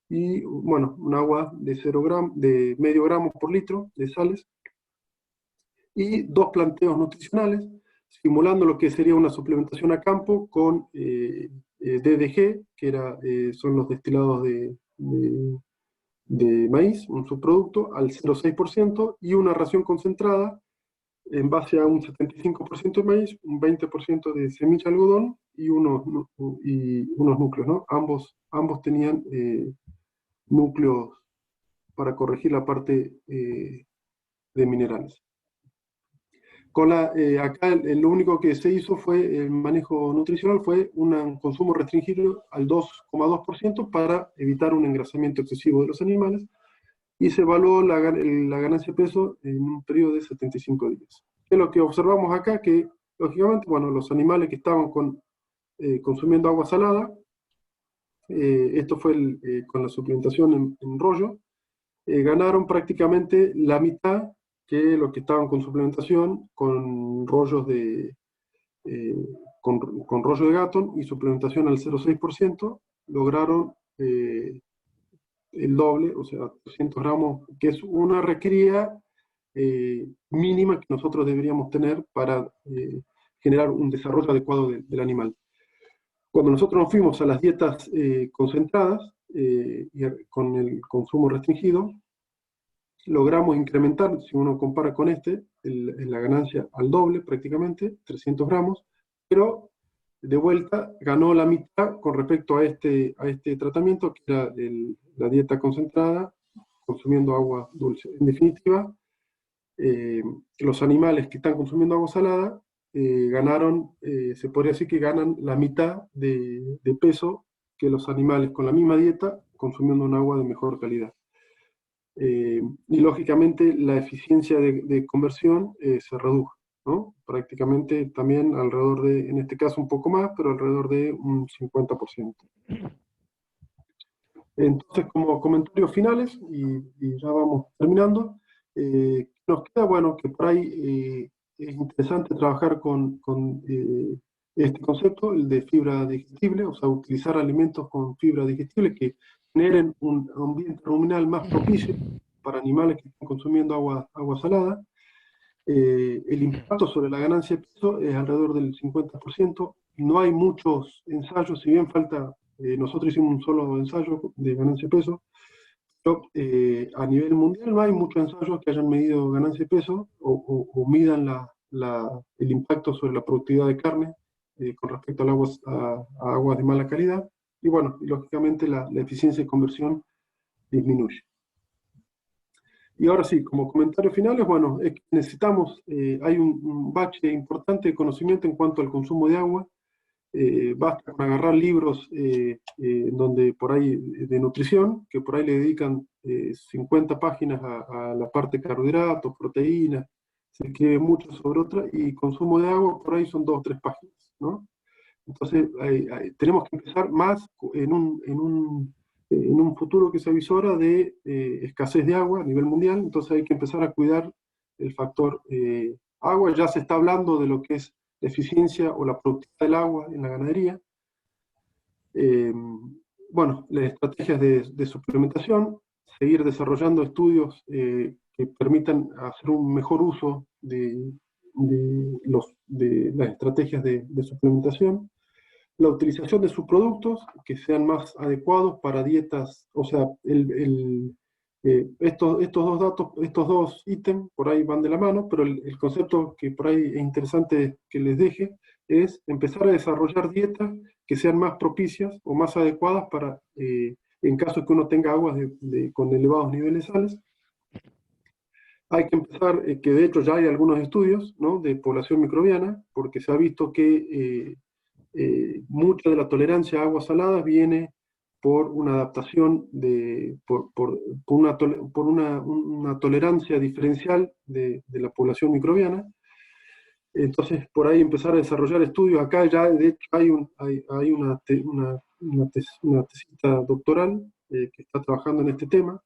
y bueno, un agua de, 0 de medio gramo por litro de sales, y 2 planteos nutricionales, simulando lo que sería una suplementación a campo con DDG, son los destilados de maíz, un subproducto, al 0,6%, y una ración concentrada en base a un 75% de maíz, un 20% de semilla de algodón y unos núcleos, ¿no? Ambos tenían núcleos para corregir la parte de minerales. Acá lo único que se hizo fue el manejo nutricional, fue un consumo restringido al 2,2% para evitar un engrasamiento excesivo de los animales y se evaluó la ganancia de peso en un periodo de 75 días. ¿Qué es lo que observamos acá? Que, lógicamente, bueno, los animales que estaban consumiendo agua salada, esto fue con la suplementación en rollo, ganaron prácticamente la mitad que los que estaban con suplementación con rollos eh, con rollo de Gatton y suplementación al 0,6%, lograron el doble, o sea, 200 gramos, que es una requerida mínima que nosotros deberíamos tener para generar un desarrollo adecuado del animal. Cuando nosotros nos fuimos a las dietas concentradas con el consumo restringido, logramos incrementar, si uno compara con la ganancia al doble prácticamente, 300 gramos, pero de vuelta ganó la mitad con respecto a este tratamiento, que era la dieta concentrada, consumiendo agua dulce. En definitiva, los animales que están consumiendo agua salada ganaron, se podría decir que ganan la mitad de peso que los animales con la misma dieta consumiendo un agua de mejor calidad. Y lógicamente la eficiencia de conversión se redujo, ¿no? Prácticamente también alrededor de, en este caso un poco más, pero alrededor de un 50%. Entonces, como comentarios finales, y ya vamos terminando, nos queda, bueno, que por ahí es interesante trabajar con este concepto, el de fibra digestible, o sea, utilizar alimentos con fibra digestible que generen un ambiente ruminal más propicio para animales que están consumiendo agua salada. El impacto sobre la ganancia de peso es alrededor del 50%. No hay muchos ensayos, si bien nosotros hicimos un solo ensayo de ganancia de peso, pero a nivel mundial no hay muchos ensayos que hayan medido ganancia de peso o midan el impacto sobre la productividad de carne con respecto a aguas de mala calidad. Y bueno, lógicamente la eficiencia de conversión disminuye. Y ahora sí, como comentarios finales, bueno, es que necesitamos, hay un bache importante de conocimiento en cuanto al consumo de agua. Basta con agarrar libros donde por ahí de nutrición, que por ahí le dedican 50 páginas a la parte de carbohidratos, proteínas, se escribe mucho sobre otra, y consumo de agua por ahí son 2 o 3 páginas, ¿no? Entonces, tenemos que empezar más en un futuro que se avisora de escasez de agua a nivel mundial, entonces hay que empezar a cuidar el factor agua. Ya se está hablando de lo que es la eficiencia o la productividad del agua en la ganadería. Bueno, las estrategias de suplementación, seguir desarrollando estudios que permitan hacer un mejor uso de las estrategias de suplementación, la utilización de subproductos que sean más adecuados para dietas, o sea, estos dos ítems por ahí van de la mano, pero el concepto que por ahí es interesante que les deje es empezar a desarrollar dietas que sean más propicias o más adecuadas para, en caso de que uno tenga aguas con elevados niveles de sales. Hay que empezar, que de hecho ya hay algunos estudios, ¿no?, de población microbiana, porque se ha visto que mucha de la tolerancia a aguas saladas viene por una adaptación, por una tolerancia diferencial de la población microbiana. Entonces, por ahí empezar a desarrollar estudios. Acá ya, de hecho, hay una tesista doctoral que está trabajando en este tema,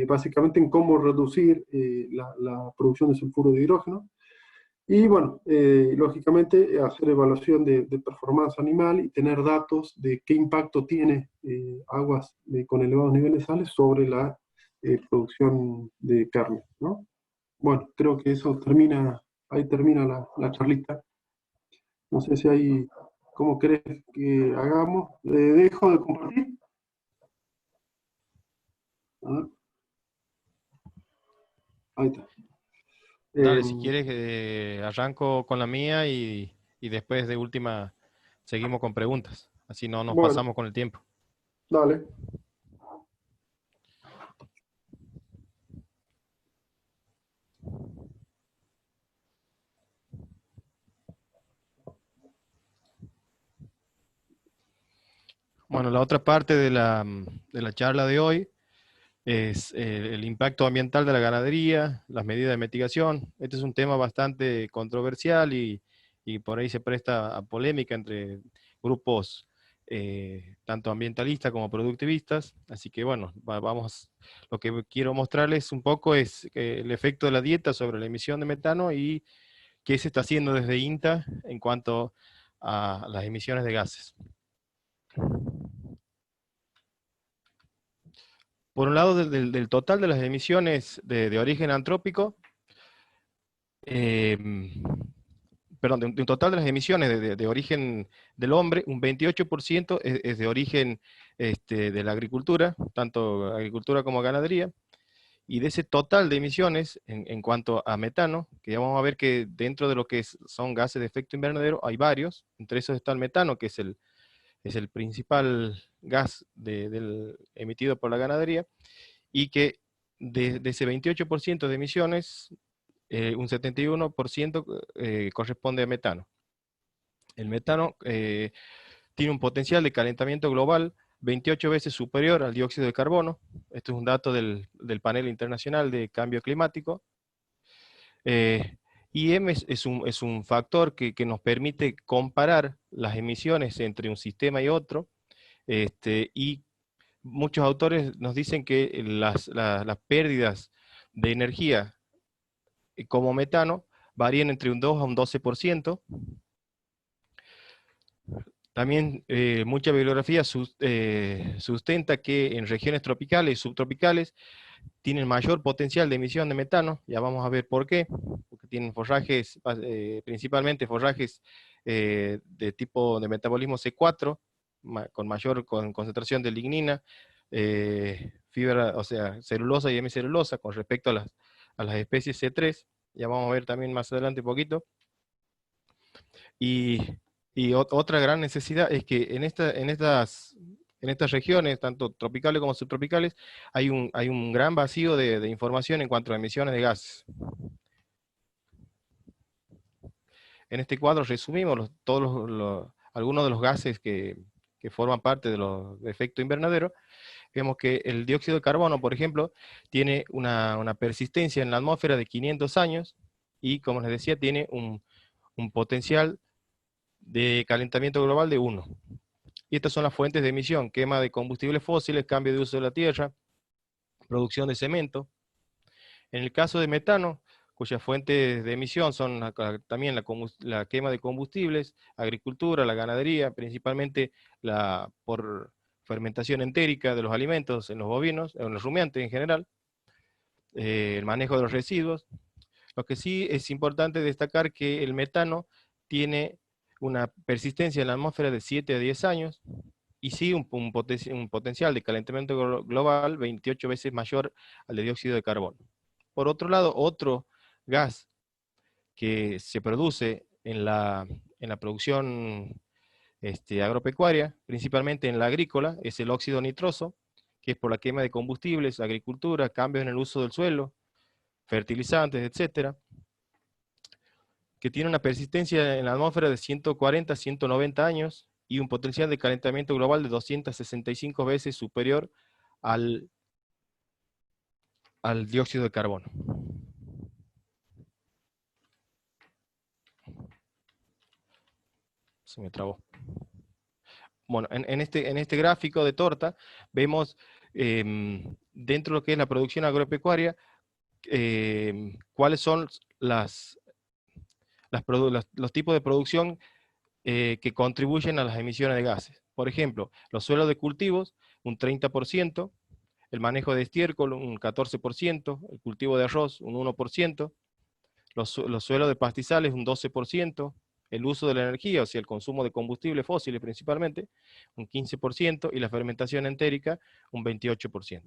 básicamente en cómo reducir la producción de sulfuro de hidrógeno. Y bueno, lógicamente hacer evaluación de performance animal y tener datos de qué impacto tiene aguas con elevados niveles de sales sobre la producción de carne, ¿no? Bueno, creo que ahí termina la charlita. No sé si hay, ¿cómo crees que hagamos? ¿Dejo de compartir? A ver, ahí está. Dale, si quieres, arranco con la mía y después de última seguimos con preguntas. Así no nos Bueno, pasamos con el tiempo. dale. Bueno, la otra parte de la charla de hoy es el impacto ambiental de la ganadería, las medidas de mitigación. Este es un tema bastante controversial y por ahí se presta a polémica entre grupos tanto ambientalistas como productivistas. Así que bueno, vamos, lo que quiero mostrarles un poco es el efecto de la dieta sobre la emisión de metano y qué se está haciendo desde INTA en cuanto a las emisiones de gases. Por un lado, del total de las emisiones de origen antrópico, eh, perdón, de un total de las emisiones de origen del hombre, un 28% es de origen de la agricultura, tanto agricultura como ganadería, y de ese total de emisiones, en cuanto a metano, que ya vamos a ver que dentro de lo que son gases de efecto invernadero hay varios, entre esos está el metano, que es el principal gas emitido por la ganadería, y que de ese 28% de emisiones, un 71% corresponde a metano. El metano tiene un potencial de calentamiento global 28 veces superior al dióxido de carbono. Esto es un dato del Panel Internacional de Cambio Climático. IM es un factor que nos permite comparar las emisiones entre un sistema y otro, y muchos autores nos dicen que las pérdidas de energía como metano varían entre un 2 a un 12%. También mucha bibliografía sustenta que en regiones tropicales y subtropicales tienen mayor potencial de emisión de metano. Ya vamos a ver por qué. Porque tienen forrajes, principalmente forrajes de tipo de metabolismo C4, con mayor concentración de lignina, fibra, o sea, celulosa y hemicelulosa con respecto a las especies C3. Ya vamos a ver también más adelante un poquito. Y, otra gran necesidad es que en estas regiones, tanto tropicales como subtropicales, hay un gran vacío de información en cuanto a emisiones de gases. En este cuadro resumimos algunos de los gases que forman parte de los de efecto invernadero. Vemos que el dióxido de carbono, por ejemplo, tiene una persistencia en la atmósfera de 500 años y, como les decía, tiene un potencial de calentamiento global de 1. Y estas son las fuentes de emisión: quema de combustibles fósiles, cambio de uso de la tierra, producción de cemento. En el caso de metano, cuyas fuentes de emisión son también la quema de combustibles, agricultura, la ganadería, principalmente por fermentación entérica de los alimentos en los bovinos, en los rumiantes en general, el manejo de los residuos. Lo que sí es importante destacar que el metano tiene una persistencia en la atmósfera de 7 a 10 años, y sí un potencial de calentamiento global 28 veces mayor al de dióxido de carbono. Por otro lado, otro gas que se produce en la producción agropecuaria, principalmente en la agrícola, es el óxido nitroso, que es por la quema de combustibles, agricultura, cambios en el uso del suelo, fertilizantes, etcétera, que tiene una persistencia en la atmósfera de 140 a 190 años y un potencial de calentamiento global de 265 veces superior al dióxido de carbono. Se me trabó. Bueno, en este gráfico de torta vemos dentro de lo que es la producción agropecuaria cuáles son los tipos de producción que contribuyen a las emisiones de gases. Por ejemplo, los suelos de cultivos, un 30%, el manejo de estiércol, un 14%, el cultivo de arroz, un 1%, los suelos de pastizales, un 12%, el uso de la energía, o sea, el consumo de combustibles fósiles principalmente, un 15%, y la fermentación entérica, un 28%.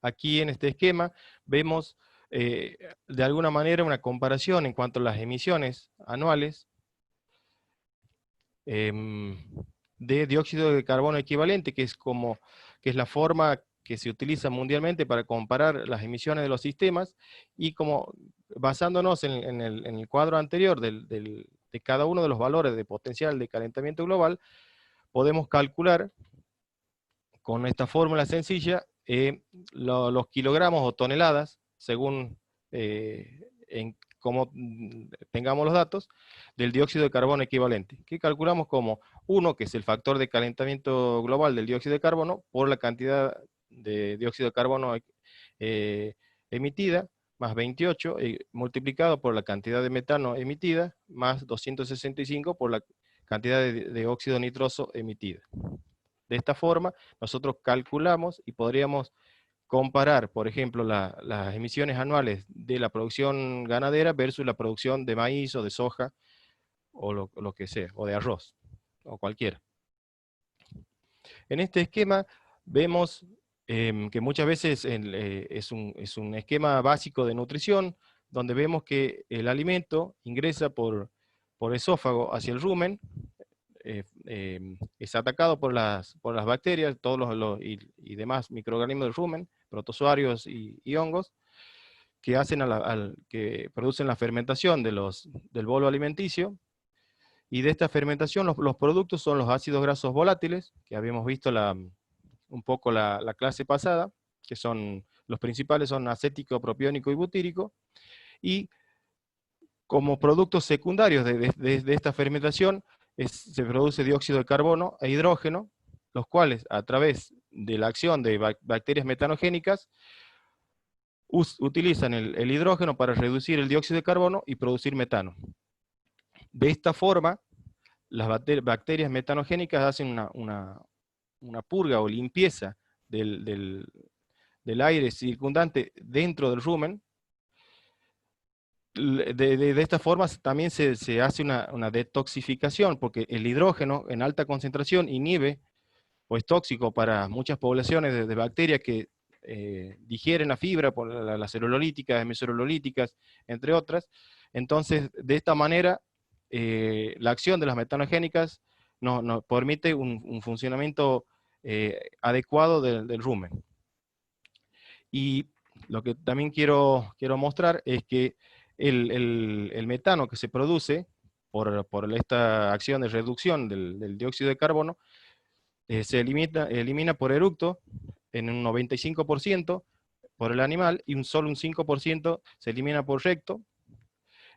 Aquí en este esquema vemos de alguna manera una comparación en cuanto a las emisiones anuales de dióxido de carbono equivalente, que es la forma que se utiliza mundialmente para comparar las emisiones de los sistemas, y como basándonos en el cuadro anterior de cada uno de los valores de potencial de calentamiento global, podemos calcular con esta fórmula sencilla los kilogramos o toneladas, según en cómo tengamos los datos, del dióxido de carbono equivalente, que calculamos como 1, que es el factor de calentamiento global del dióxido de carbono, por la cantidad de dióxido de carbono emitida, más 28, multiplicado por la cantidad de metano emitida, más 265 por la cantidad de óxido nitroso emitida. De esta forma, nosotros calculamos y podríamos comparar, por ejemplo, las emisiones anuales de la producción ganadera versus la producción de maíz o de soja, o lo que sea, o de arroz, o cualquiera. En este esquema vemos que muchas veces es un esquema básico de nutrición, donde vemos que el alimento ingresa por esófago hacia el rumen, es atacado por las bacterias, todos y demás microorganismos del rumen, protozoarios y hongos, que que producen la fermentación del bolo alimenticio. Y de esta fermentación los productos son los ácidos grasos volátiles, que habíamos visto un poco la clase pasada, que son los principales son acético, propiónico y butírico, y como productos secundarios de esta fermentación se produce dióxido de carbono e hidrógeno, los cuales a través de la acción de bacterias metanogénicas utilizan el hidrógeno para reducir el dióxido de carbono y producir metano. De esta forma, las bacterias metanogénicas hacen una purga o limpieza del aire circundante dentro del rumen. De esta forma también se hace una detoxificación, porque el hidrógeno en alta concentración inhibe, o es tóxico para muchas poblaciones de bacterias que digieren la fibra, por las celulolíticas, mesocelulolíticas, entre otras. Entonces, de esta manera, la acción de las metanogénicas nos permite un funcionamiento adecuado del rumen. Y lo que también quiero mostrar es que el metano que se produce por esta acción de reducción del dióxido de carbono se elimina por eructo en un 95% por el animal, y solo un 5% se elimina por recto.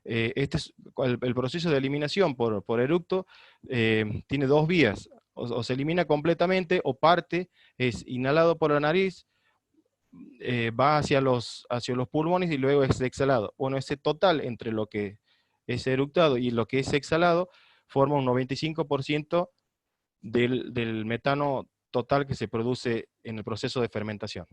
Este es el proceso de eliminación por eructo, tiene dos vías: o se elimina completamente, o parte es inhalado por la nariz, va hacia los pulmones y luego es exhalado. Bueno, ese total entre lo que es eructado y lo que es exhalado forma un 95% del metano total que se produce en el proceso de fermentación.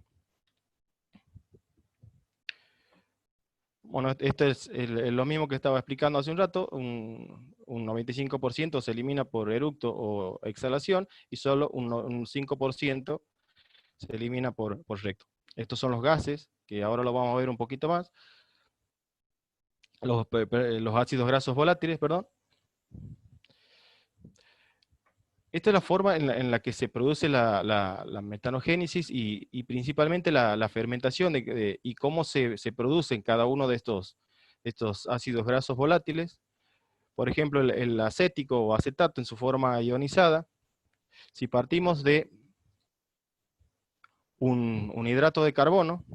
Bueno, esto es lo mismo que estaba explicando hace un rato. Un 95% se elimina por eructo o exhalación, y solo un 5% se elimina por recto. Estos son los gases, que ahora lo vamos a ver un poquito más. Los ácidos grasos volátiles, perdón. Esta es la forma en la que se produce la metanogénesis y principalmente la fermentación y cómo se produce en cada uno de estos ácidos grasos volátiles. Por ejemplo, el acético o acetato en su forma ionizada. Si partimos de un hidrato de carbono,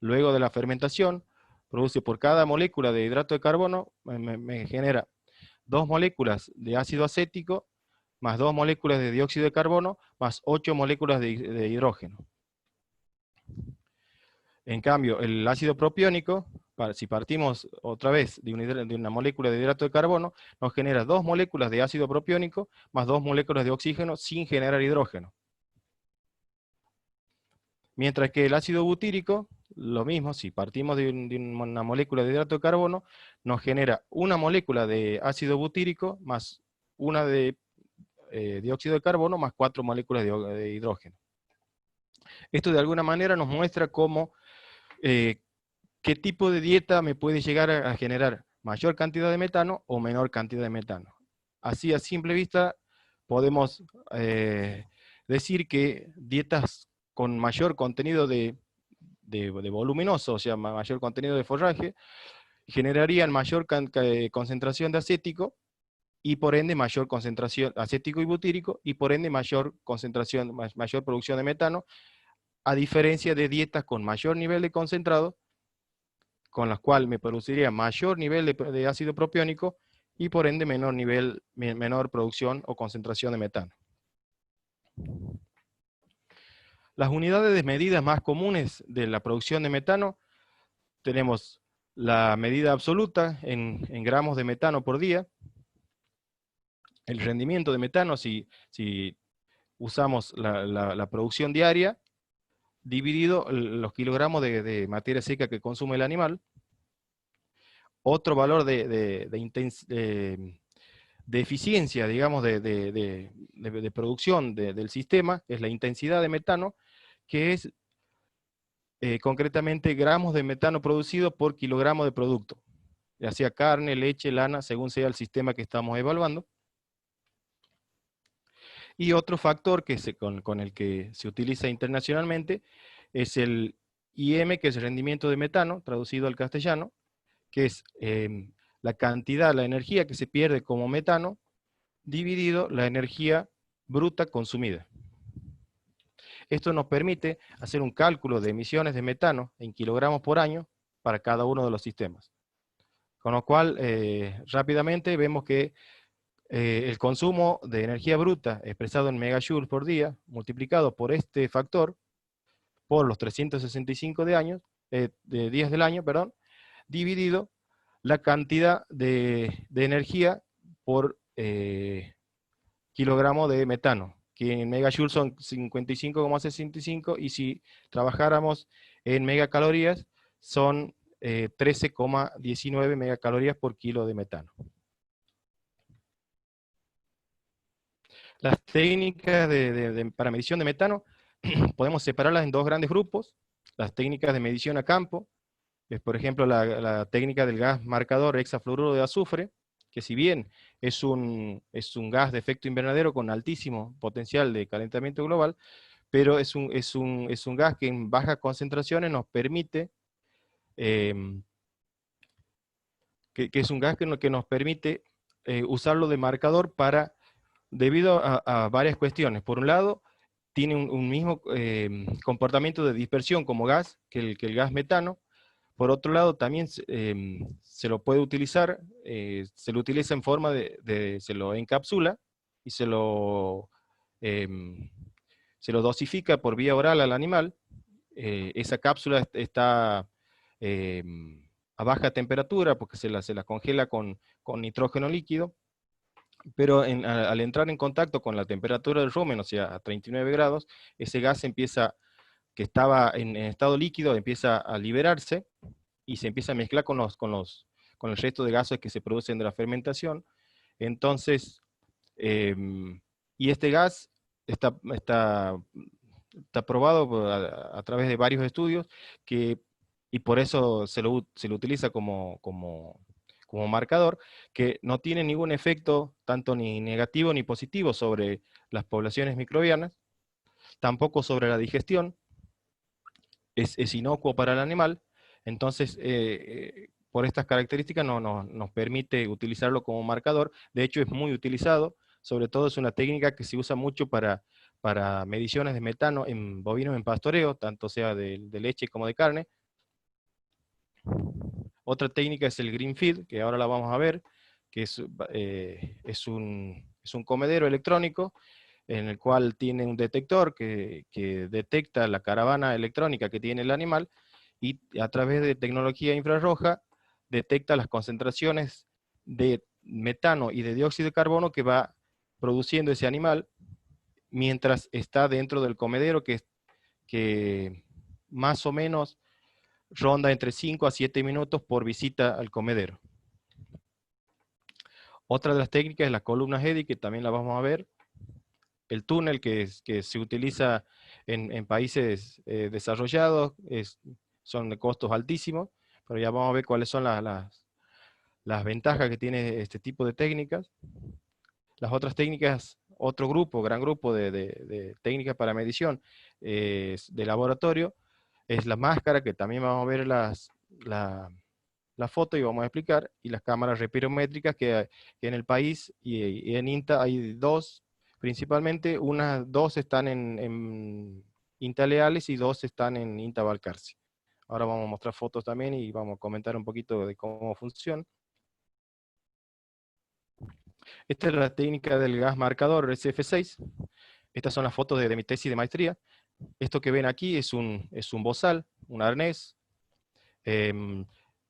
luego de la fermentación, produce por cada molécula de hidrato de carbono, me genera 2 moléculas de ácido acético, más 2 moléculas de dióxido de carbono, más 8 moléculas de hidrógeno. En cambio, el ácido propiónico, si partimos otra vez de una molécula de hidrato de carbono, nos genera 2 moléculas de ácido propiónico, más 2 moléculas de oxígeno, sin generar hidrógeno. Mientras que el ácido butírico, lo mismo, si partimos de una molécula de hidrato de carbono, nos genera una molécula de ácido butírico, más una de dióxido de carbono, más 4 moléculas de hidrógeno. Esto de alguna manera nos muestra cómo, qué tipo de dieta me puede llegar a generar mayor cantidad de metano o menor cantidad de metano. Así, a simple vista, podemos decir que dietas con mayor contenido de voluminoso, o sea, mayor contenido de forraje, generarían mayor concentración de acético, y por ende mayor concentración, acético y butírico, y por ende mayor concentración, mayor producción de metano, a diferencia de dietas con mayor nivel de concentrado, con las cuales me produciría mayor nivel de ácido propiónico y por ende menor producción o concentración de metano. Las unidades de medidas más comunes de la producción de metano, tenemos la medida absoluta en gramos de metano por día, el rendimiento de metano si usamos la producción diaria, dividido los kilogramos de materia seca que consume el animal. Otro valor de eficiencia, digamos, de producción del sistema es la intensidad de metano, que es concretamente gramos de metano producido por kilogramo de producto, ya sea carne, leche, lana, según sea el sistema que estamos evaluando. Y otro factor con el que se utiliza internacionalmente es el IM, que es el rendimiento de metano, traducido al castellano, que es la cantidad, la energía que se pierde como metano, dividido la energía bruta consumida. Esto nos permite hacer un cálculo de emisiones de metano en kilogramos por año para cada uno de los sistemas. Con lo cual, rápidamente vemos que el consumo de energía bruta expresado en megajoules por día, multiplicado por este factor, por los 365 de días del año, perdón, dividido la cantidad de energía por kilogramo de metano, que en megajoules son 55,65, y si trabajáramos en megacalorías, son 13,19 megacalorías por kilo de metano. Las técnicas para medición de metano podemos separarlas en dos grandes grupos. Las técnicas de medición a campo, es por ejemplo la técnica del gas marcador hexafluoruro de azufre, que si bien es un gas de efecto invernadero con altísimo potencial de calentamiento global, pero es un gas que en bajas concentraciones nos permite, que es un gas que nos permite usarlo de marcador debido a varias cuestiones. Por un lado, tiene un mismo comportamiento de dispersión como gas que el gas metano. Por otro lado, también se lo puede utilizar, se lo utiliza en forma se lo encapsula y se lo dosifica por vía oral al animal. Esa cápsula está a baja temperatura porque se la congela con nitrógeno líquido, pero al entrar en contacto con la temperatura del rumen, o sea, a 39 grados, ese gas que estaba en estado líquido, empieza a liberarse y se empieza a mezclar con el resto de gases que se producen de la fermentación. Entonces, y este gas está probado a través de varios estudios, y por eso se lo utiliza como marcador, que no tiene ningún efecto tanto ni negativo ni positivo sobre las poblaciones microbianas, tampoco sobre la digestión, es inocuo para el animal. Entonces, por estas características nos permite utilizarlo como marcador. De hecho, es muy utilizado, sobre todo es una técnica que se usa mucho para mediciones de metano en bovinos en pastoreo, tanto sea de leche como de carne. Otra técnica es el green feed, que ahora la vamos a ver, que es un comedero electrónico en el cual tiene un detector que detecta la caravana electrónica que tiene el animal, y a través de tecnología infrarroja detecta las concentraciones de metano y de dióxido de carbono que va produciendo ese animal mientras está dentro del comedero, que más o menos ronda entre 5 a 7 minutos por visita al comedero. Otra de las técnicas es la columna Eddy, que también la vamos a ver. El túnel que se utiliza en países desarrollados son de costos altísimos, pero ya vamos a ver cuáles son las ventajas que tiene este tipo de técnicas. Las otras técnicas, gran grupo de técnicas para medición de laboratorio, es la máscara, que también vamos a ver la foto y vamos a explicar, y las cámaras respirométricas que en el país y en INTA hay dos, principalmente, dos están en INTA Leales y dos están en INTA Balcarce. Ahora vamos a mostrar fotos también y vamos a comentar un poquito de cómo funciona. Esta es la técnica del gas marcador SF6. Estas son las fotos de mi tesis de maestría. Esto que ven aquí es un bozal, un arnés,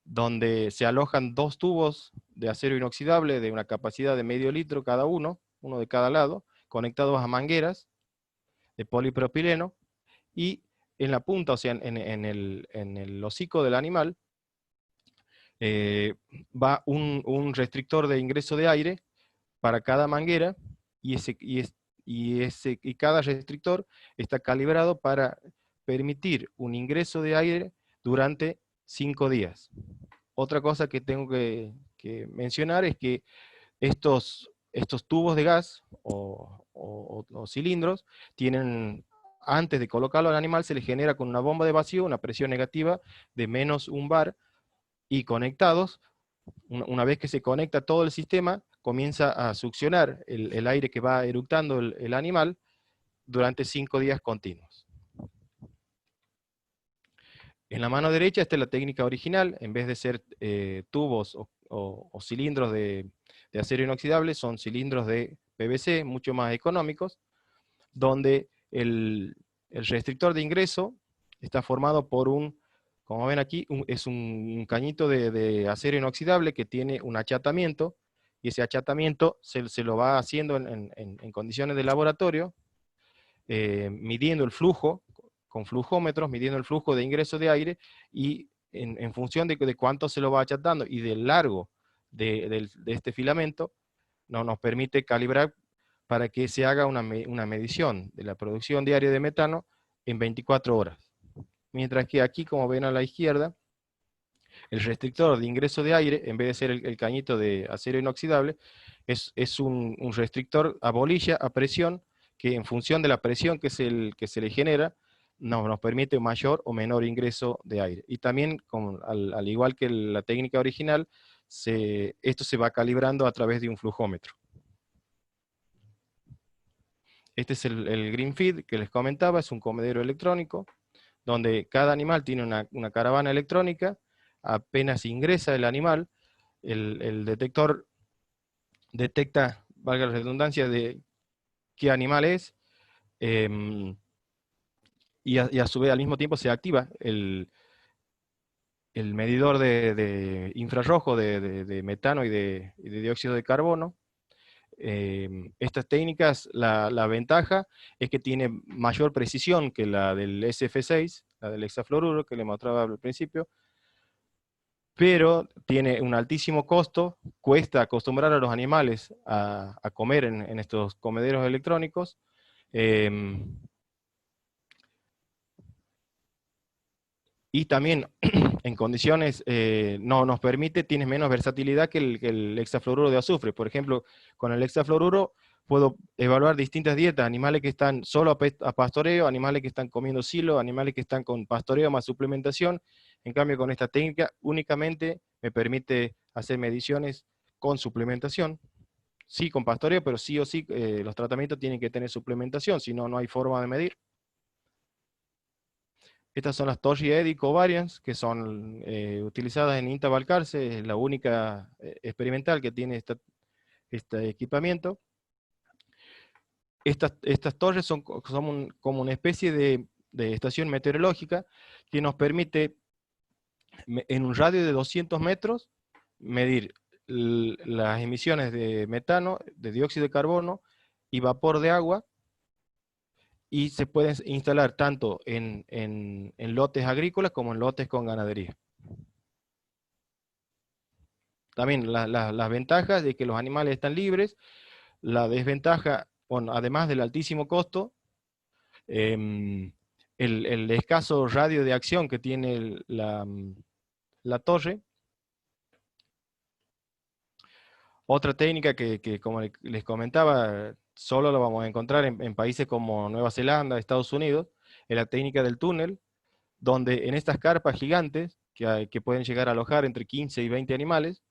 donde se alojan dos tubos de acero inoxidable de una capacidad de medio litro cada uno de cada lado, conectados a mangueras de polipropileno, y en la punta, o sea, en el hocico del animal, va un restrictor de ingreso de aire para cada manguera, y cada restrictor está calibrado para permitir un ingreso de aire durante 5 días. Otra cosa que tengo que mencionar es que estos tubos de gas o cilindros tienen, antes de colocarlo al animal, se le genera con una bomba de vacío una presión negativa de -1 bar, y conectados, una vez que se conecta todo el sistema, comienza a succionar el aire que va eructando el animal durante 5 días continuos. En la mano derecha está la técnica original. En vez de ser tubos o cilindros de acero inoxidable, son cilindros de PVC, mucho más económicos, donde el restrictor de ingreso está formado por como ven aquí, es un cañito de acero inoxidable que tiene un achatamiento, y ese achatamiento se lo va haciendo en condiciones de laboratorio, midiendo el flujo, con flujómetros, midiendo el flujo de ingreso de aire, y en función de cuánto se lo va achatando y del largo de este filamento, nos permite calibrar para que se haga una medición de la producción diaria de metano en 24 horas. Mientras que aquí, como ven a la izquierda, el restrictor de ingreso de aire, en vez de ser el cañito de acero inoxidable, es un restrictor a bolilla, a presión, que en función de la presión que se le genera, nos permite mayor o menor ingreso de aire. Y también, al igual que la técnica original, esto se va calibrando a través de un flujómetro. Este es el Green Feed que les comentaba, es un comedero electrónico, donde cada animal tiene una caravana electrónica. Apenas ingresa el animal, el detector detecta, valga la redundancia, de qué animal es, y a su vez al mismo tiempo se activa el medidor de infrarrojo de metano y de dióxido de carbono. Estas técnicas, la ventaja es que tiene mayor precisión que la del SF6, la del hexafluoruro que le mostraba al principio, pero tiene un altísimo costo. Cuesta acostumbrar a los animales a comer en estos comederos electrónicos. Y también en condiciones, no nos permite, tiene menos versatilidad que el hexafluoruro de azufre. Por ejemplo, con el hexafluoruro puedo evaluar distintas dietas: animales que están solo a pastoreo, animales que están comiendo silo, animales que están con pastoreo más suplementación. En cambio, con esta técnica únicamente me permite hacer mediciones con suplementación. Sí, con pastoreo, pero sí o sí los tratamientos tienen que tener suplementación, si no, no hay forma de medir. Estas son las Torii Eddy Covariance, que son utilizadas en INTA Balcarce, es la única experimental que tiene este equipamiento. Estas torres son como una especie de estación meteorológica que nos permite, en un radio de 200 metros, medir las emisiones de metano, de dióxido de carbono y vapor de agua, y se pueden instalar tanto en lotes agrícolas como en lotes con ganadería. También las ventajas de que los animales están libres. La desventaja, bueno, además del altísimo costo, el escaso radio de acción que tiene la torre. Otra técnica que como les comentaba, solo lo vamos a encontrar en países como Nueva Zelanda, Estados Unidos, es la técnica del túnel, donde en estas carpas gigantes, que pueden llegar a alojar entre 15 y 20 animales.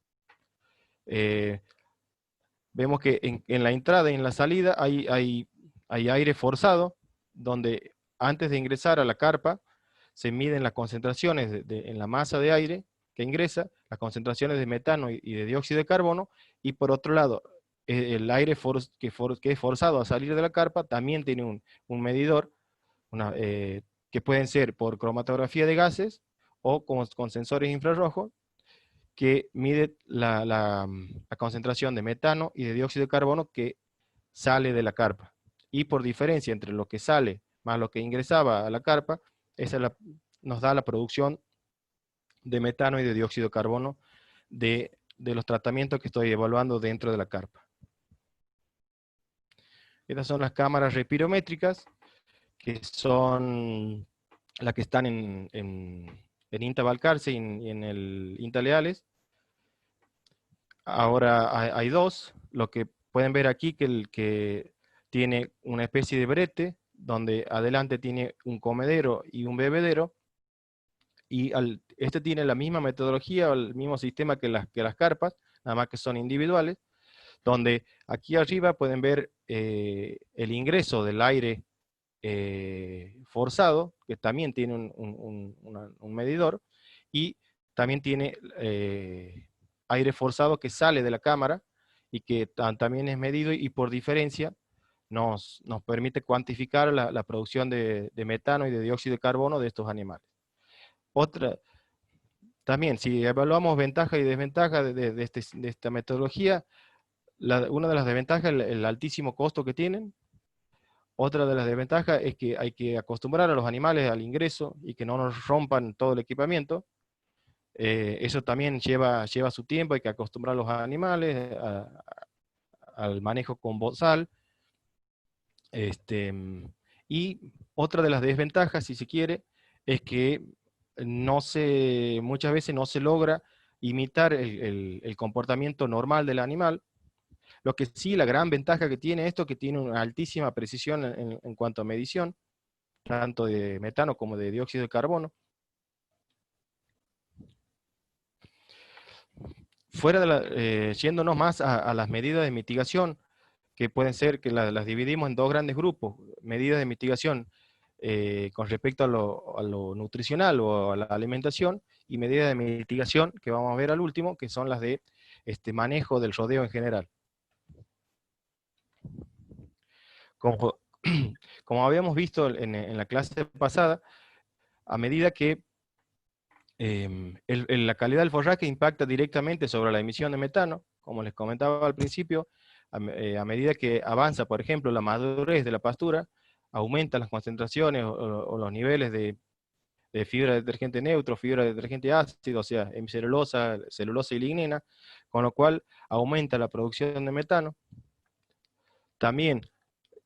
Vemos que en la entrada y en la salida hay aire forzado, donde antes de ingresar a la carpa se miden las concentraciones en la masa de aire que ingresa, las concentraciones de metano y de dióxido de carbono, y por otro lado, el aire que es forzado a salir de la carpa también tiene un medidor, que pueden ser por cromatografía de gases o con sensores infrarrojos, que mide la concentración de metano y de dióxido de carbono que sale de la carpa. Y por diferencia entre lo que sale más lo que ingresaba a la carpa, nos da la producción de metano y de dióxido de carbono de los tratamientos que estoy evaluando dentro de la carpa. Estas son las cámaras respirométricas, que son las que están en INTA Balcarce y en el INTA Leales. Ahora hay dos. Lo que pueden ver aquí, que tiene una especie de brete, donde adelante tiene un comedero y un bebedero, y este tiene la misma metodología, o el mismo sistema que las carpas, nada más que son individuales, donde aquí arriba pueden ver el ingreso del aire forzado, que también tiene un medidor, y también tiene aire forzado que sale de la cámara y que también es medido, y por diferencia nos permite cuantificar la producción de metano y de dióxido de carbono de estos animales. También, si evaluamos ventajas y desventajas de esta metodología, una de las desventajas es el altísimo costo que tienen. Otra de las desventajas es que hay que acostumbrar a los animales al ingreso y que no nos rompan todo el equipamiento. Eso también lleva su tiempo, hay que acostumbrar a los animales al manejo con bozal. Y otra de las desventajas, si se quiere, es que muchas veces no se logra imitar el comportamiento normal del animal. Lo que sí, la gran ventaja que tiene esto, que tiene una altísima precisión en cuanto a medición, tanto de metano como de dióxido de carbono. Yéndonos más a las medidas de mitigación, que pueden ser, que las dividimos en dos grandes grupos: medidas de mitigación con respecto a lo nutricional o a la alimentación, y medidas de mitigación, que vamos a ver al último, que son las de manejo del rodeo en general. Como, como habíamos visto en la clase pasada, a medida que la calidad del forraje impacta directamente sobre la emisión de metano, como les comentaba al principio, a medida que avanza, por ejemplo, la madurez de la pastura, aumentan las concentraciones o los niveles de fibra de detergente neutro, fibra de detergente ácido, o sea, hemicelulosa, celulosa y lignina, con lo cual aumenta la producción de metano. También,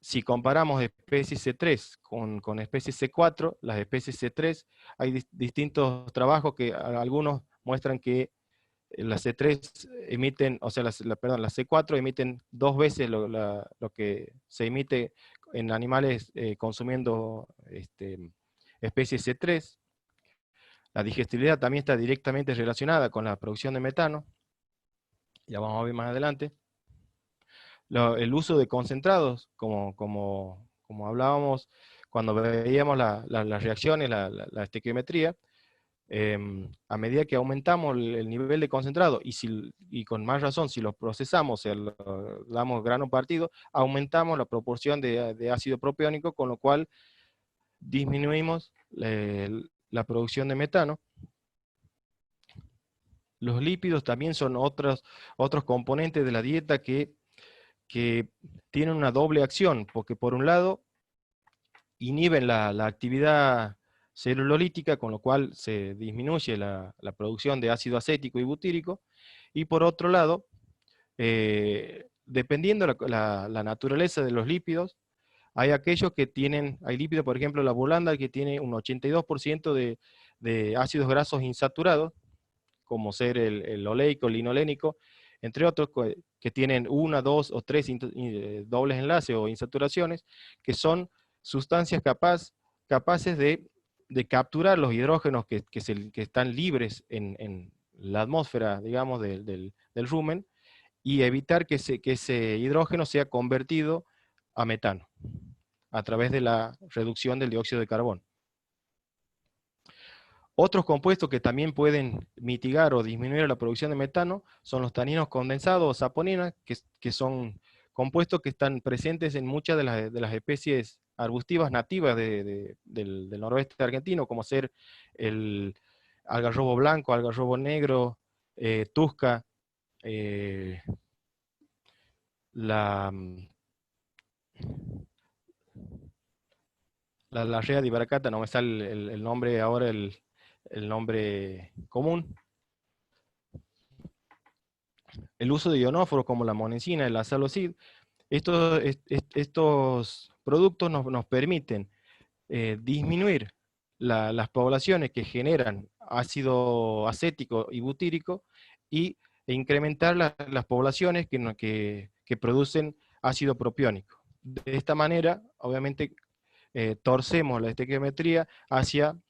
si comparamos especies C3 con especies C4, las especies C3, hay distintos trabajos que algunos muestran que las C3 emiten, o sea, las C4 emiten 2 veces lo que se emite en animales consumiendo especies C3. La digestibilidad también está directamente relacionada con la producción de metano. Ya vamos a ver más adelante. El uso de concentrados, como hablábamos cuando veíamos las reacciones, la estequiometría, a medida que aumentamos el nivel de concentrado, y con más razón si los procesamos, o sea, damos grano partido, aumentamos la proporción de ácido propiónico, con lo cual disminuimos la producción de metano. Los lípidos también son otros componentes de la dieta que tienen una doble acción, porque por un lado inhiben la actividad celulolítica, con lo cual se disminuye la producción de ácido acético y butírico, y por otro lado, dependiendo la naturaleza de los lípidos, hay aquellos que hay lípidos, por ejemplo, la bulanda, que tiene un 82% de ácidos grasos insaturados, como ser el oleico, el linolénico, entre otros, que tienen 1, 2 o 3 dobles enlaces o insaturaciones, que son sustancias capaces de de capturar los hidrógenos que están libres en la atmósfera, digamos, del rumen, y evitar que ese hidrógeno sea convertido a metano, a través de la reducción del dióxido de carbono. Otros compuestos que también pueden mitigar o disminuir la producción de metano son los taninos condensados o saponinas, que son compuestos que están presentes en muchas de las especies arbustivas nativas del noroeste argentino, como ser el algarrobo blanco, algarrobo negro, tusca, eh, la, la rea de Ibaracata, no me sale el nombre ahora, el nombre común. El uso de ionóforos como la monensina, el azalocid, estos productos nos permiten disminuir las poblaciones que generan ácido acético y butírico e incrementar las poblaciones que producen ácido propiónico. De esta manera, obviamente, torcemos la estequiometría hacia,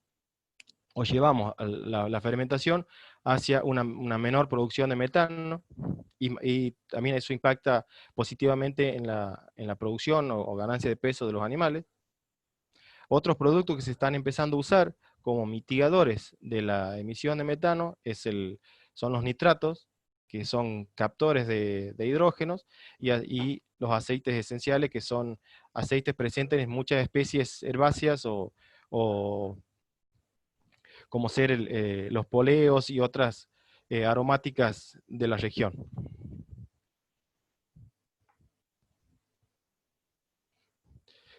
o llevamos la fermentación hacia una menor producción de metano, y también eso impacta positivamente en la producción o ganancia de peso de los animales. Otros productos que se están empezando a usar como mitigadores de la emisión de metano son los nitratos, que son captores de hidrógenos, y los aceites esenciales, que son aceites presentes en muchas especies herbáceas o como ser los poleos y otras aromáticas de la región.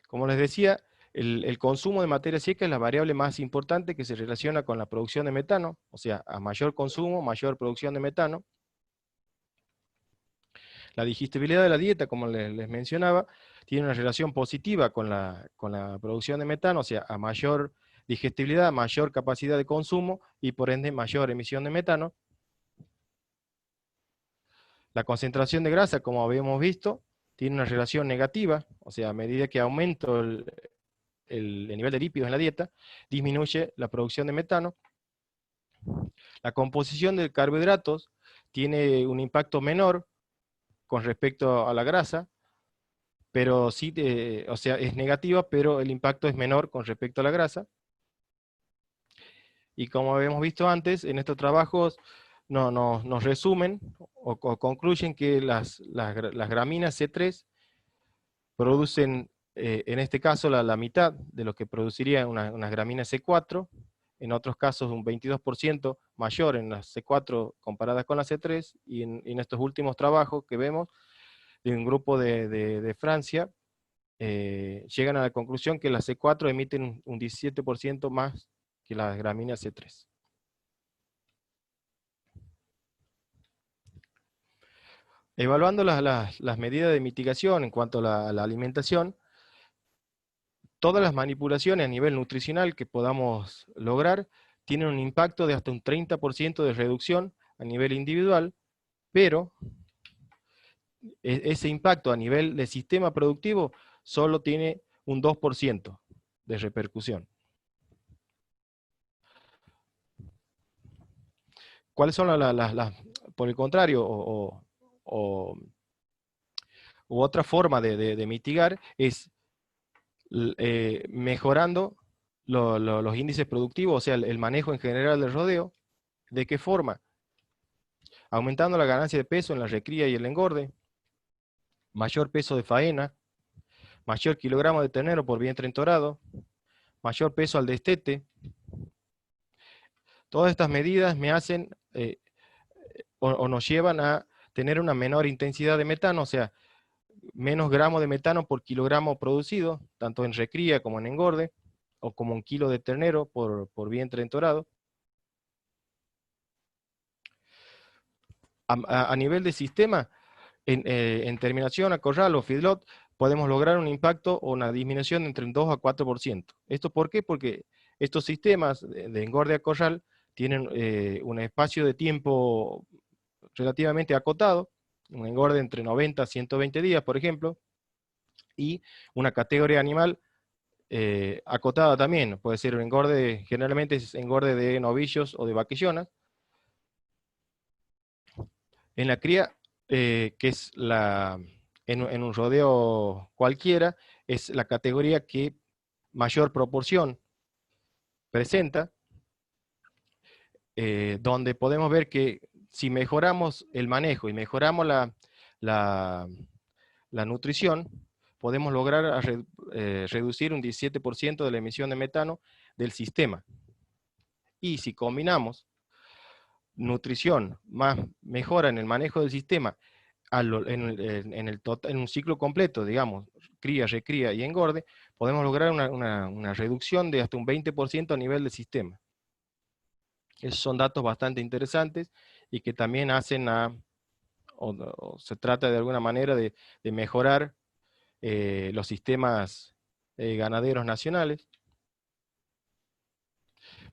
Como les decía, el consumo de materia seca es la variable más importante que se relaciona con la producción de metano, o sea, a mayor consumo, mayor producción de metano. La digestibilidad de la dieta, como les mencionaba, tiene una relación positiva con la producción de metano, o sea, a mayor digestibilidad, mayor capacidad de consumo y por ende mayor emisión de metano. La concentración de grasa, como habíamos visto, tiene una relación negativa, o sea, a medida que aumento el nivel de lípidos en la dieta, disminuye la producción de metano. La composición de carbohidratos tiene un impacto menor con respecto a la grasa, pero sí, o sea, es negativa, pero el impacto es menor con respecto a la grasa. Y como habíamos visto antes, en estos trabajos nos resumen o concluyen que las graminas C3 producen, en este caso, la mitad de lo que produciría unas graminas C4, en otros casos un 22% mayor en las C4 comparadas con las C3, y en estos últimos trabajos que vemos de un grupo de Francia, llegan a la conclusión que las C4 emiten un 17% más que las gramíneas C3. Evaluando las medidas de mitigación en cuanto a la alimentación, todas las manipulaciones a nivel nutricional que podamos lograr tienen un impacto de hasta un 30% de reducción a nivel individual, pero ese impacto a nivel de sistema productivo solo tiene un 2% de repercusión. ¿Cuáles son por el contrario, u otra forma de mitigar? Es mejorando los índices productivos, o sea, el manejo en general del rodeo. ¿De qué forma? Aumentando la ganancia de peso en la recría y el engorde, mayor peso de faena, mayor kilogramo de ternero por vientre entorado, mayor peso al destete. Todas estas medidas me hacen o nos llevan a tener una menor intensidad de metano, o sea, menos gramos de metano por kilogramo producido, tanto en recría como en engorde, o como un kilo de ternero por vientre entorado. A nivel de sistema, en terminación a corral o feedlot, podemos lograr un impacto o una disminución entre un 2 a 4%. ¿Esto por qué? Porque estos sistemas de engorde a corral tienen un espacio de tiempo relativamente acotado, un engorde entre 90 a 120 días, por ejemplo, y una categoría animal acotada también, puede ser engorde, generalmente es engorde de novillos o de vaquillonas. En la cría, que es en un rodeo cualquiera, es la categoría que mayor proporción presenta, donde podemos ver que si mejoramos el manejo y mejoramos la, la nutrición, podemos lograr reducir un 17% de la emisión de metano del sistema. Y si combinamos nutrición más mejora en el manejo del sistema en un ciclo completo, digamos, cría, recría y engorde, podemos lograr una reducción de hasta un 20% a nivel del sistema. Esos son datos bastante interesantes y que también hacen o se trata de alguna manera de mejorar los sistemas ganaderos nacionales.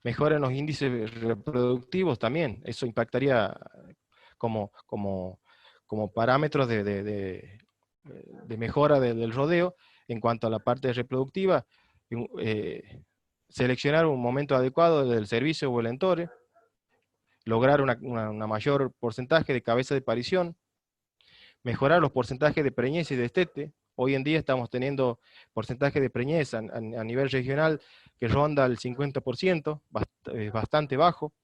Mejoran los índices reproductivos también, eso impactaría como, como, como parámetros de mejora del rodeo en cuanto a la parte reproductiva, seleccionar un momento adecuado del servicio o el entore, lograr una mayor porcentaje de cabeza de parición, mejorar los porcentajes de preñez y de destete. Hoy en día estamos teniendo porcentaje de preñez a nivel regional que ronda el 50%, bastante bajo.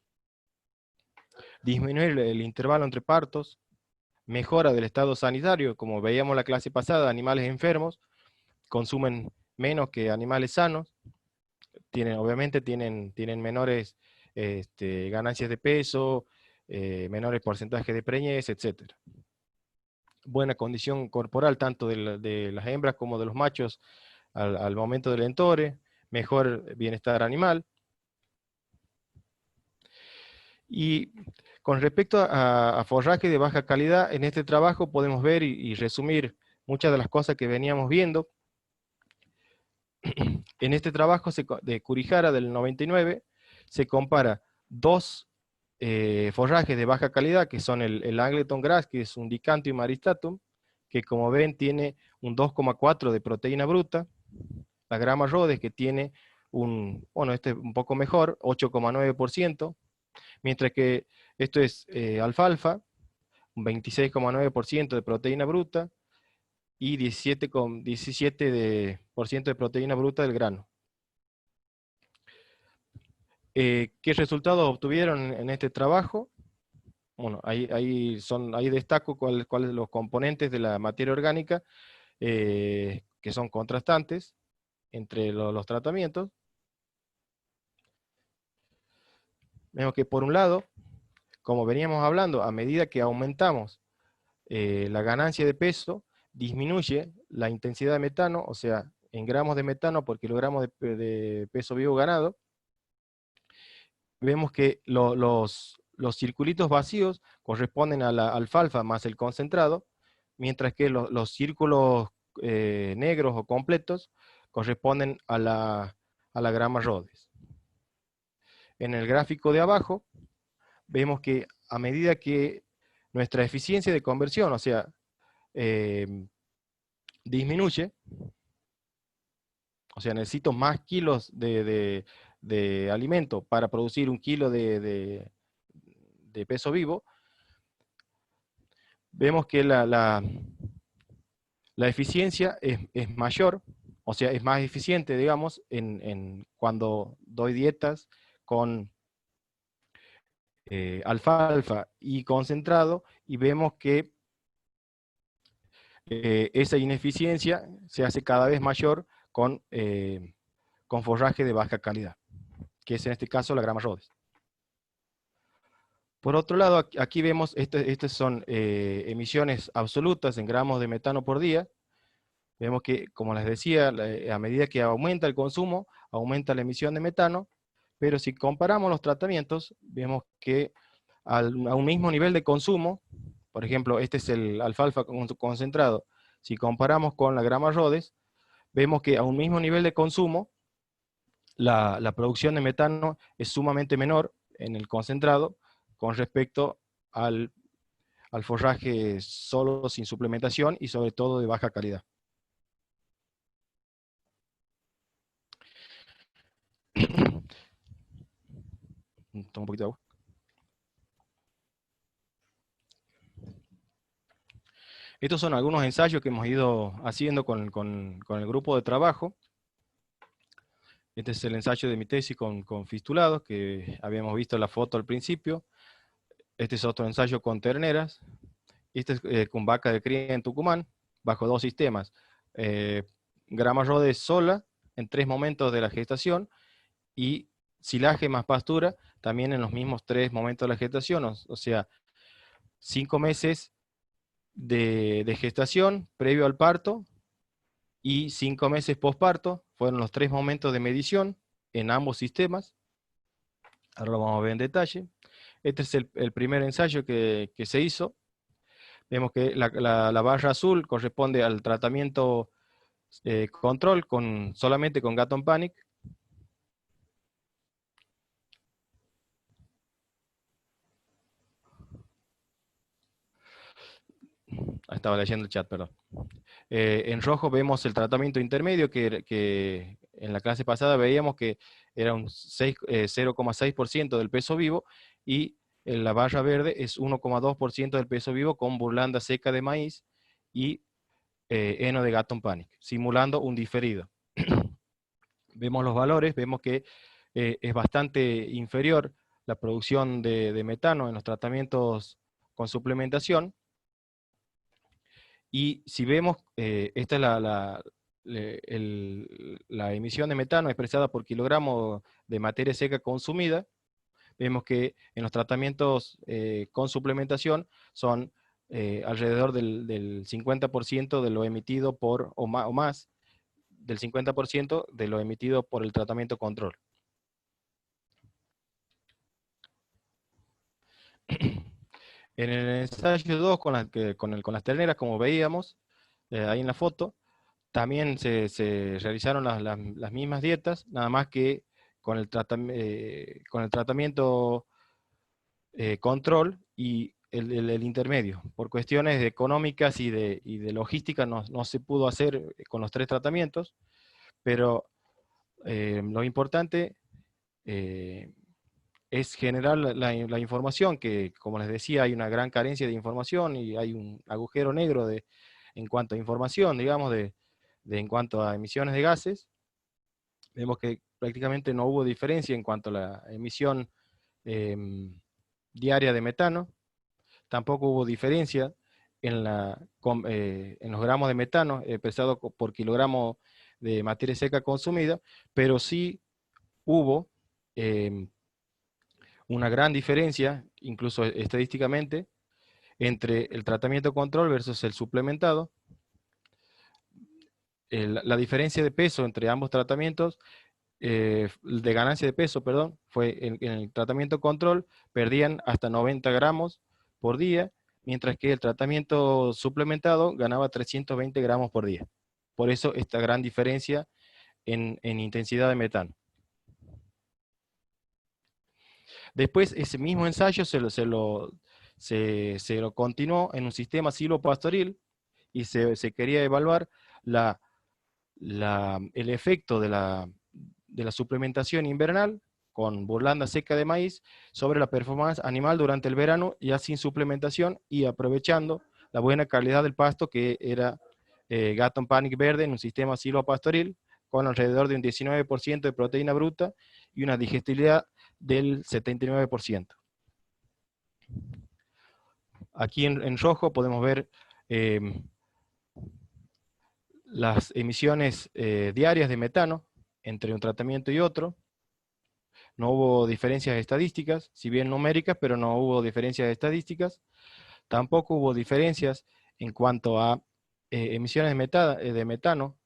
Disminuir el intervalo entre partos, mejora del estado sanitario, como veíamos la clase pasada, animales enfermos consumen menos que animales sanos, obviamente tienen menores ganancias de peso, menores porcentajes de preñez, etc. Buena condición corporal tanto de las hembras como de los machos al momento del entore, mejor bienestar animal. Y con respecto a forraje de baja calidad, en este trabajo podemos ver y resumir muchas de las cosas que veníamos viendo. En este trabajo de Curijara del 99 se compara dos forrajes de baja calidad, que son el Angleton Grass, que es un Dicantium maristatum, que como ven tiene un 2,4 de proteína bruta, la Grama Rhodes, que tiene este un poco mejor, 8,9%, mientras que esto es alfalfa, un 26,9% de proteína bruta y 17% de proteína bruta del grano. ¿Qué resultados obtuvieron en este trabajo? Bueno, ahí destaco cuáles son los componentes de la materia orgánica que son contrastantes entre los tratamientos. Vemos que por un lado, como veníamos hablando, a medida que aumentamos la ganancia de peso, disminuye la intensidad de metano, o sea, en gramos de metano por kilogramo de peso vivo ganado. Vemos que los circulitos vacíos corresponden a la alfalfa más el concentrado, mientras que los círculos negros o completos corresponden a la Grama Rhodes. En el gráfico de abajo vemos que a medida que nuestra eficiencia de conversión, o sea, disminuye, o sea, necesito más kilos de alimento para producir un kilo de peso vivo, vemos que la eficiencia es mayor, o sea, es más eficiente, digamos, cuando doy dietas con alfalfa y concentrado, y vemos que esa ineficiencia se hace cada vez mayor con forraje de baja calidad, que es en este caso la Grama Rhodes. Por otro lado, aquí vemos, estas son emisiones absolutas en gramos de metano por día. Vemos que, como les decía, a medida que aumenta el consumo, aumenta la emisión de metano, pero si comparamos los tratamientos, vemos que a un mismo nivel de consumo, por ejemplo, este es el alfalfa concentrado, si comparamos con la Grama Rhodes, vemos que a un mismo nivel de consumo, la producción de metano es sumamente menor en el concentrado con respecto al forraje solo sin suplementación y sobre todo de baja calidad. Tomo un poquito de agua. Estos son algunos ensayos que hemos ido haciendo con el grupo de trabajo. Este es el ensayo de mi tesis con fistulados, que habíamos visto la foto al principio. Este es otro ensayo con terneras. Este es con vaca de cría en Tucumán, bajo 2 sistemas. Eh, grama rode sola, en 3 momentos de la gestación, y silaje más pastura, también en los mismos 3 momentos de la gestación, o sea, 5 meses de gestación previo al parto, y 5 meses posparto, fueron los 3 momentos de medición en ambos sistemas. Ahora lo vamos a ver en detalle. Este es el primer ensayo que se hizo. Vemos que la barra azul corresponde al tratamiento control solamente con Gatton Panic. Estaba leyendo el chat, perdón. En rojo vemos el tratamiento intermedio que en la clase pasada veíamos que era un 0,6% del peso vivo, y en la barra verde es 1,2% del peso vivo con burlanda seca de maíz y heno de Gatton Panic, simulando un diferido. Vemos los valores, vemos que es bastante inferior la producción de metano en los tratamientos con suplementación. Y si vemos, esta es la emisión de metano expresada por kilogramo de materia seca consumida. Vemos que en los tratamientos con suplementación son alrededor del 50% de lo emitido o más del 50% de lo emitido por el tratamiento control. En el ensayo 2 con las terneras, como veíamos ahí en la foto, también se realizaron las mismas dietas, nada más que con el tratamiento control y el intermedio. Por cuestiones económicas y de logística no se pudo hacer con los 3 tratamientos, pero lo importante es generar la información, que como les decía hay una gran carencia de información y hay un agujero negro en cuanto a información, digamos, en cuanto a emisiones de gases. Vemos que prácticamente no hubo diferencia en cuanto a la emisión diaria de metano, tampoco hubo diferencia en los gramos de metano expresado por kilogramo de materia seca consumida, pero sí hubo una gran diferencia, incluso estadísticamente, entre el tratamiento control versus el suplementado. La diferencia de peso entre ambos tratamientos, de ganancia de peso, perdón, fue en el tratamiento control, perdían hasta 90 gramos por día, mientras que el tratamiento suplementado ganaba 320 gramos por día. Por eso esta gran diferencia en intensidad de metano. Después ese mismo ensayo se lo continuó en un sistema silvopastoril y se quería evaluar el efecto de la suplementación invernal con burlanda seca de maíz sobre la performance animal durante el verano, ya sin suplementación y aprovechando la buena calidad del pasto, que era Gatton Panic verde en un sistema silvopastoril con alrededor de un 19% de proteína bruta y una digestibilidad del 79%. Aquí en rojo podemos ver las emisiones diarias de metano entre un tratamiento y otro. No hubo diferencias estadísticas, si bien numéricas, pero no hubo diferencias estadísticas. Tampoco hubo diferencias en cuanto a emisiones de metano,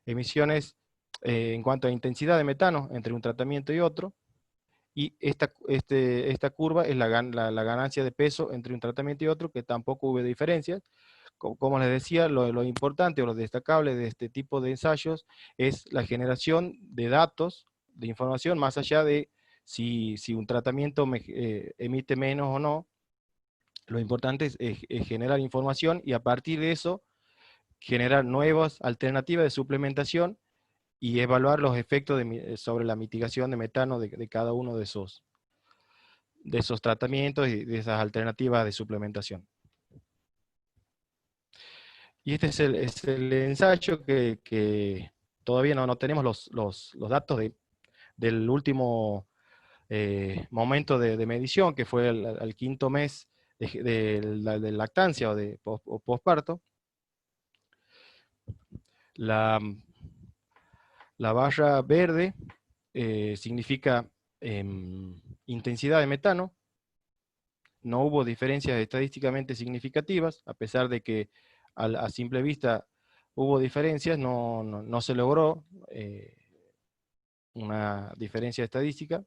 emisiones en cuanto a intensidad de metano entre un tratamiento y otro. Y esta curva es la ganancia de peso entre un tratamiento y otro, que tampoco hubo diferencias. Como les decía, lo importante o lo destacable de este tipo de ensayos es la generación de datos, de información, más allá de si un tratamiento emite menos o no. Lo importante es generar información y a partir de eso generar nuevas alternativas de suplementación y evaluar los efectos sobre la mitigación de metano de cada uno de esos tratamientos y de esas alternativas de suplementación. Y este es el ensayo que todavía no tenemos los datos del último momento de medición, que fue el quinto mes de lactancia o posparto. La, la barra verde significa intensidad de metano. No hubo diferencias estadísticamente significativas, a pesar de que a simple vista hubo diferencias, no se logró una diferencia estadística.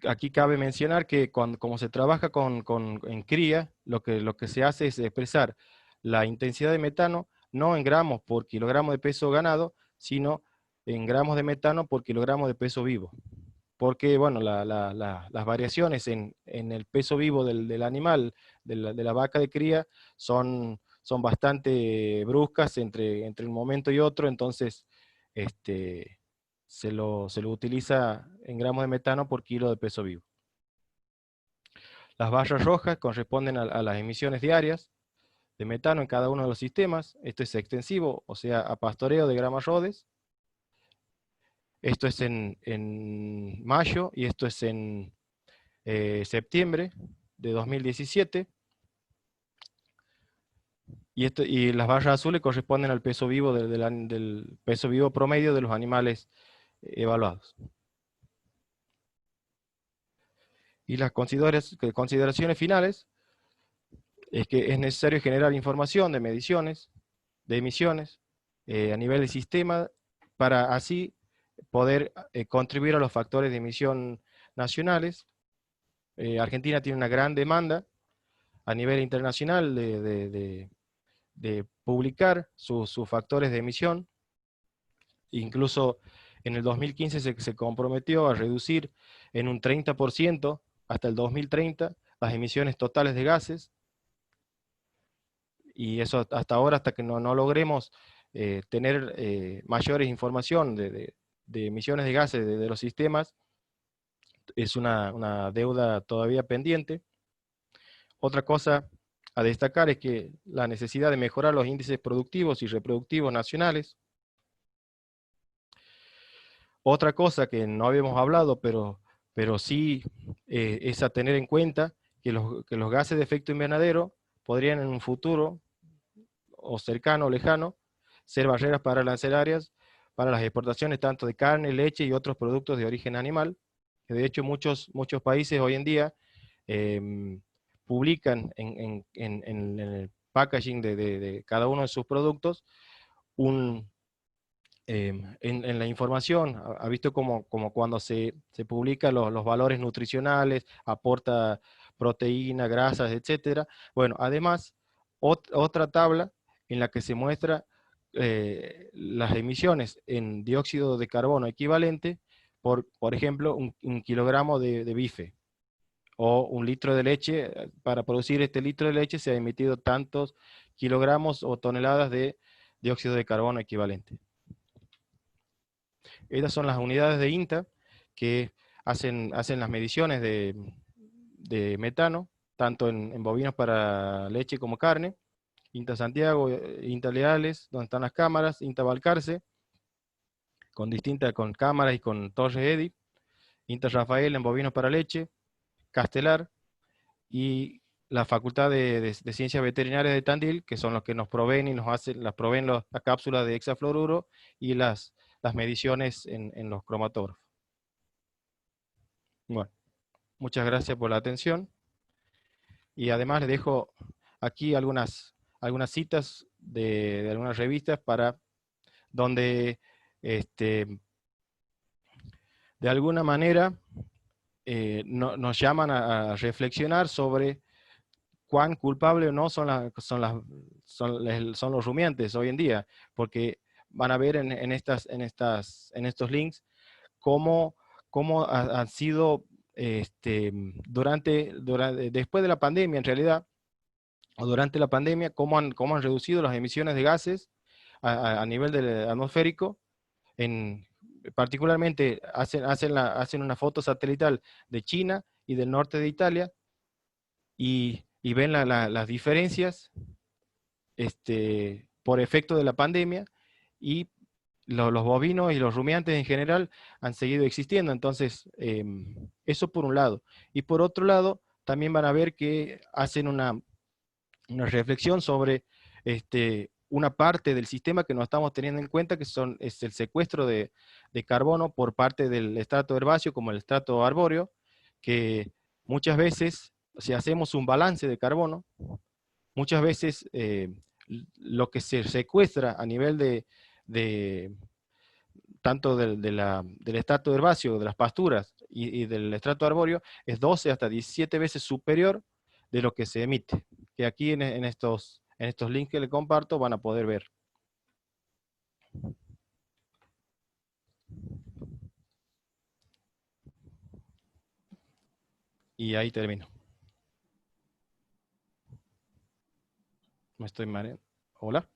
Aquí cabe mencionar que como se trabaja en cría, lo que se hace es expresar la intensidad de metano no en gramos por kilogramo de peso ganado, sino en gramos de metano por kilogramo de peso vivo. Porque, bueno, las variaciones en el peso vivo del animal, de la vaca de cría, son bastante bruscas entre un momento y otro, entonces se lo utiliza en gramos de metano por kilo de peso vivo. Las barras rojas corresponden a las emisiones diarias de metano en cada uno de los sistemas. Esto es extensivo, o sea, a pastoreo de grama Rhodes. Esto es en mayo y esto es en septiembre de 2017. Y las barras azules corresponden al peso vivo del peso vivo promedio de los animales evaluados. Y las consideraciones finales es que es necesario generar información de mediciones, de emisiones, a nivel de sistema, para así poder contribuir a los factores de emisión nacionales. Argentina tiene una gran demanda a nivel internacional de publicar sus factores de emisión. Incluso en el 2015 se comprometió a reducir en un 30% hasta el 2030 las emisiones totales de gases. Y eso hasta ahora, hasta que no logremos tener mayores información de emisiones de gases de los sistemas, es una deuda todavía pendiente. Otra cosa a destacar es que la necesidad de mejorar los índices productivos y reproductivos nacionales. Otra cosa que no habíamos hablado, pero sí es a tener en cuenta que los gases de efecto invernadero podrían en un futuro, o cercano o lejano, ser barreras arancelarias para las exportaciones tanto de carne, leche y otros productos de origen animal. De hecho, muchos países hoy en día publican en el packaging de cada uno de sus productos en la información. Ha visto como cuando se publican los valores nutricionales, aporta proteína, grasas, etcétera. Bueno, además, otra tabla en la que se muestra las emisiones en dióxido de carbono equivalente por ejemplo, un kilogramo de bife o un litro de leche. Para producir este litro de leche se ha emitido tantos kilogramos o toneladas de dióxido de carbono equivalente. Estas son las unidades de INTA que hacen las mediciones de metano, tanto en bovinos para leche como carne. INTA Santiago, INTA Leales, donde están las cámaras, INTA Balcarce, con cámaras y con torres EDI, INTA Rafael en bovinos para leche, Castelar, y la Facultad de Ciencias Veterinarias de Tandil, que son los que nos proveen y proveen las cápsulas de hexafluoruro y las mediciones en los cromatógrafos. Bueno, muchas gracias por la atención. Y además les dejo aquí algunas citas de algunas revistas donde de alguna manera nos llaman a reflexionar sobre cuán culpable o no son los rumiantes hoy en día, porque van a ver en estos links cómo han sido después de la pandemia, en realidad, o durante la pandemia, cómo han reducido las emisiones de gases a nivel del atmosférico, particularmente hacen una foto satelital de China y del norte de Italia y ven las diferencias por efecto de la pandemia y los bovinos y los rumiantes en general han seguido existiendo. Entonces, eso por un lado. Y por otro lado, también van a ver que hacen una reflexión sobre una parte del sistema que no estamos teniendo en cuenta, que es el secuestro de carbono por parte del estrato herbáceo como el estrato arbóreo, que muchas veces, si hacemos un balance de carbono, muchas veces lo que se secuestra a nivel de tanto del estrato herbáceo, de las pasturas y del estrato arbóreo, es 12 hasta 17 veces superior de lo que se emite, que aquí en estos links que le comparto van a poder ver. Y ahí termino. Me estoy mareando. Hola.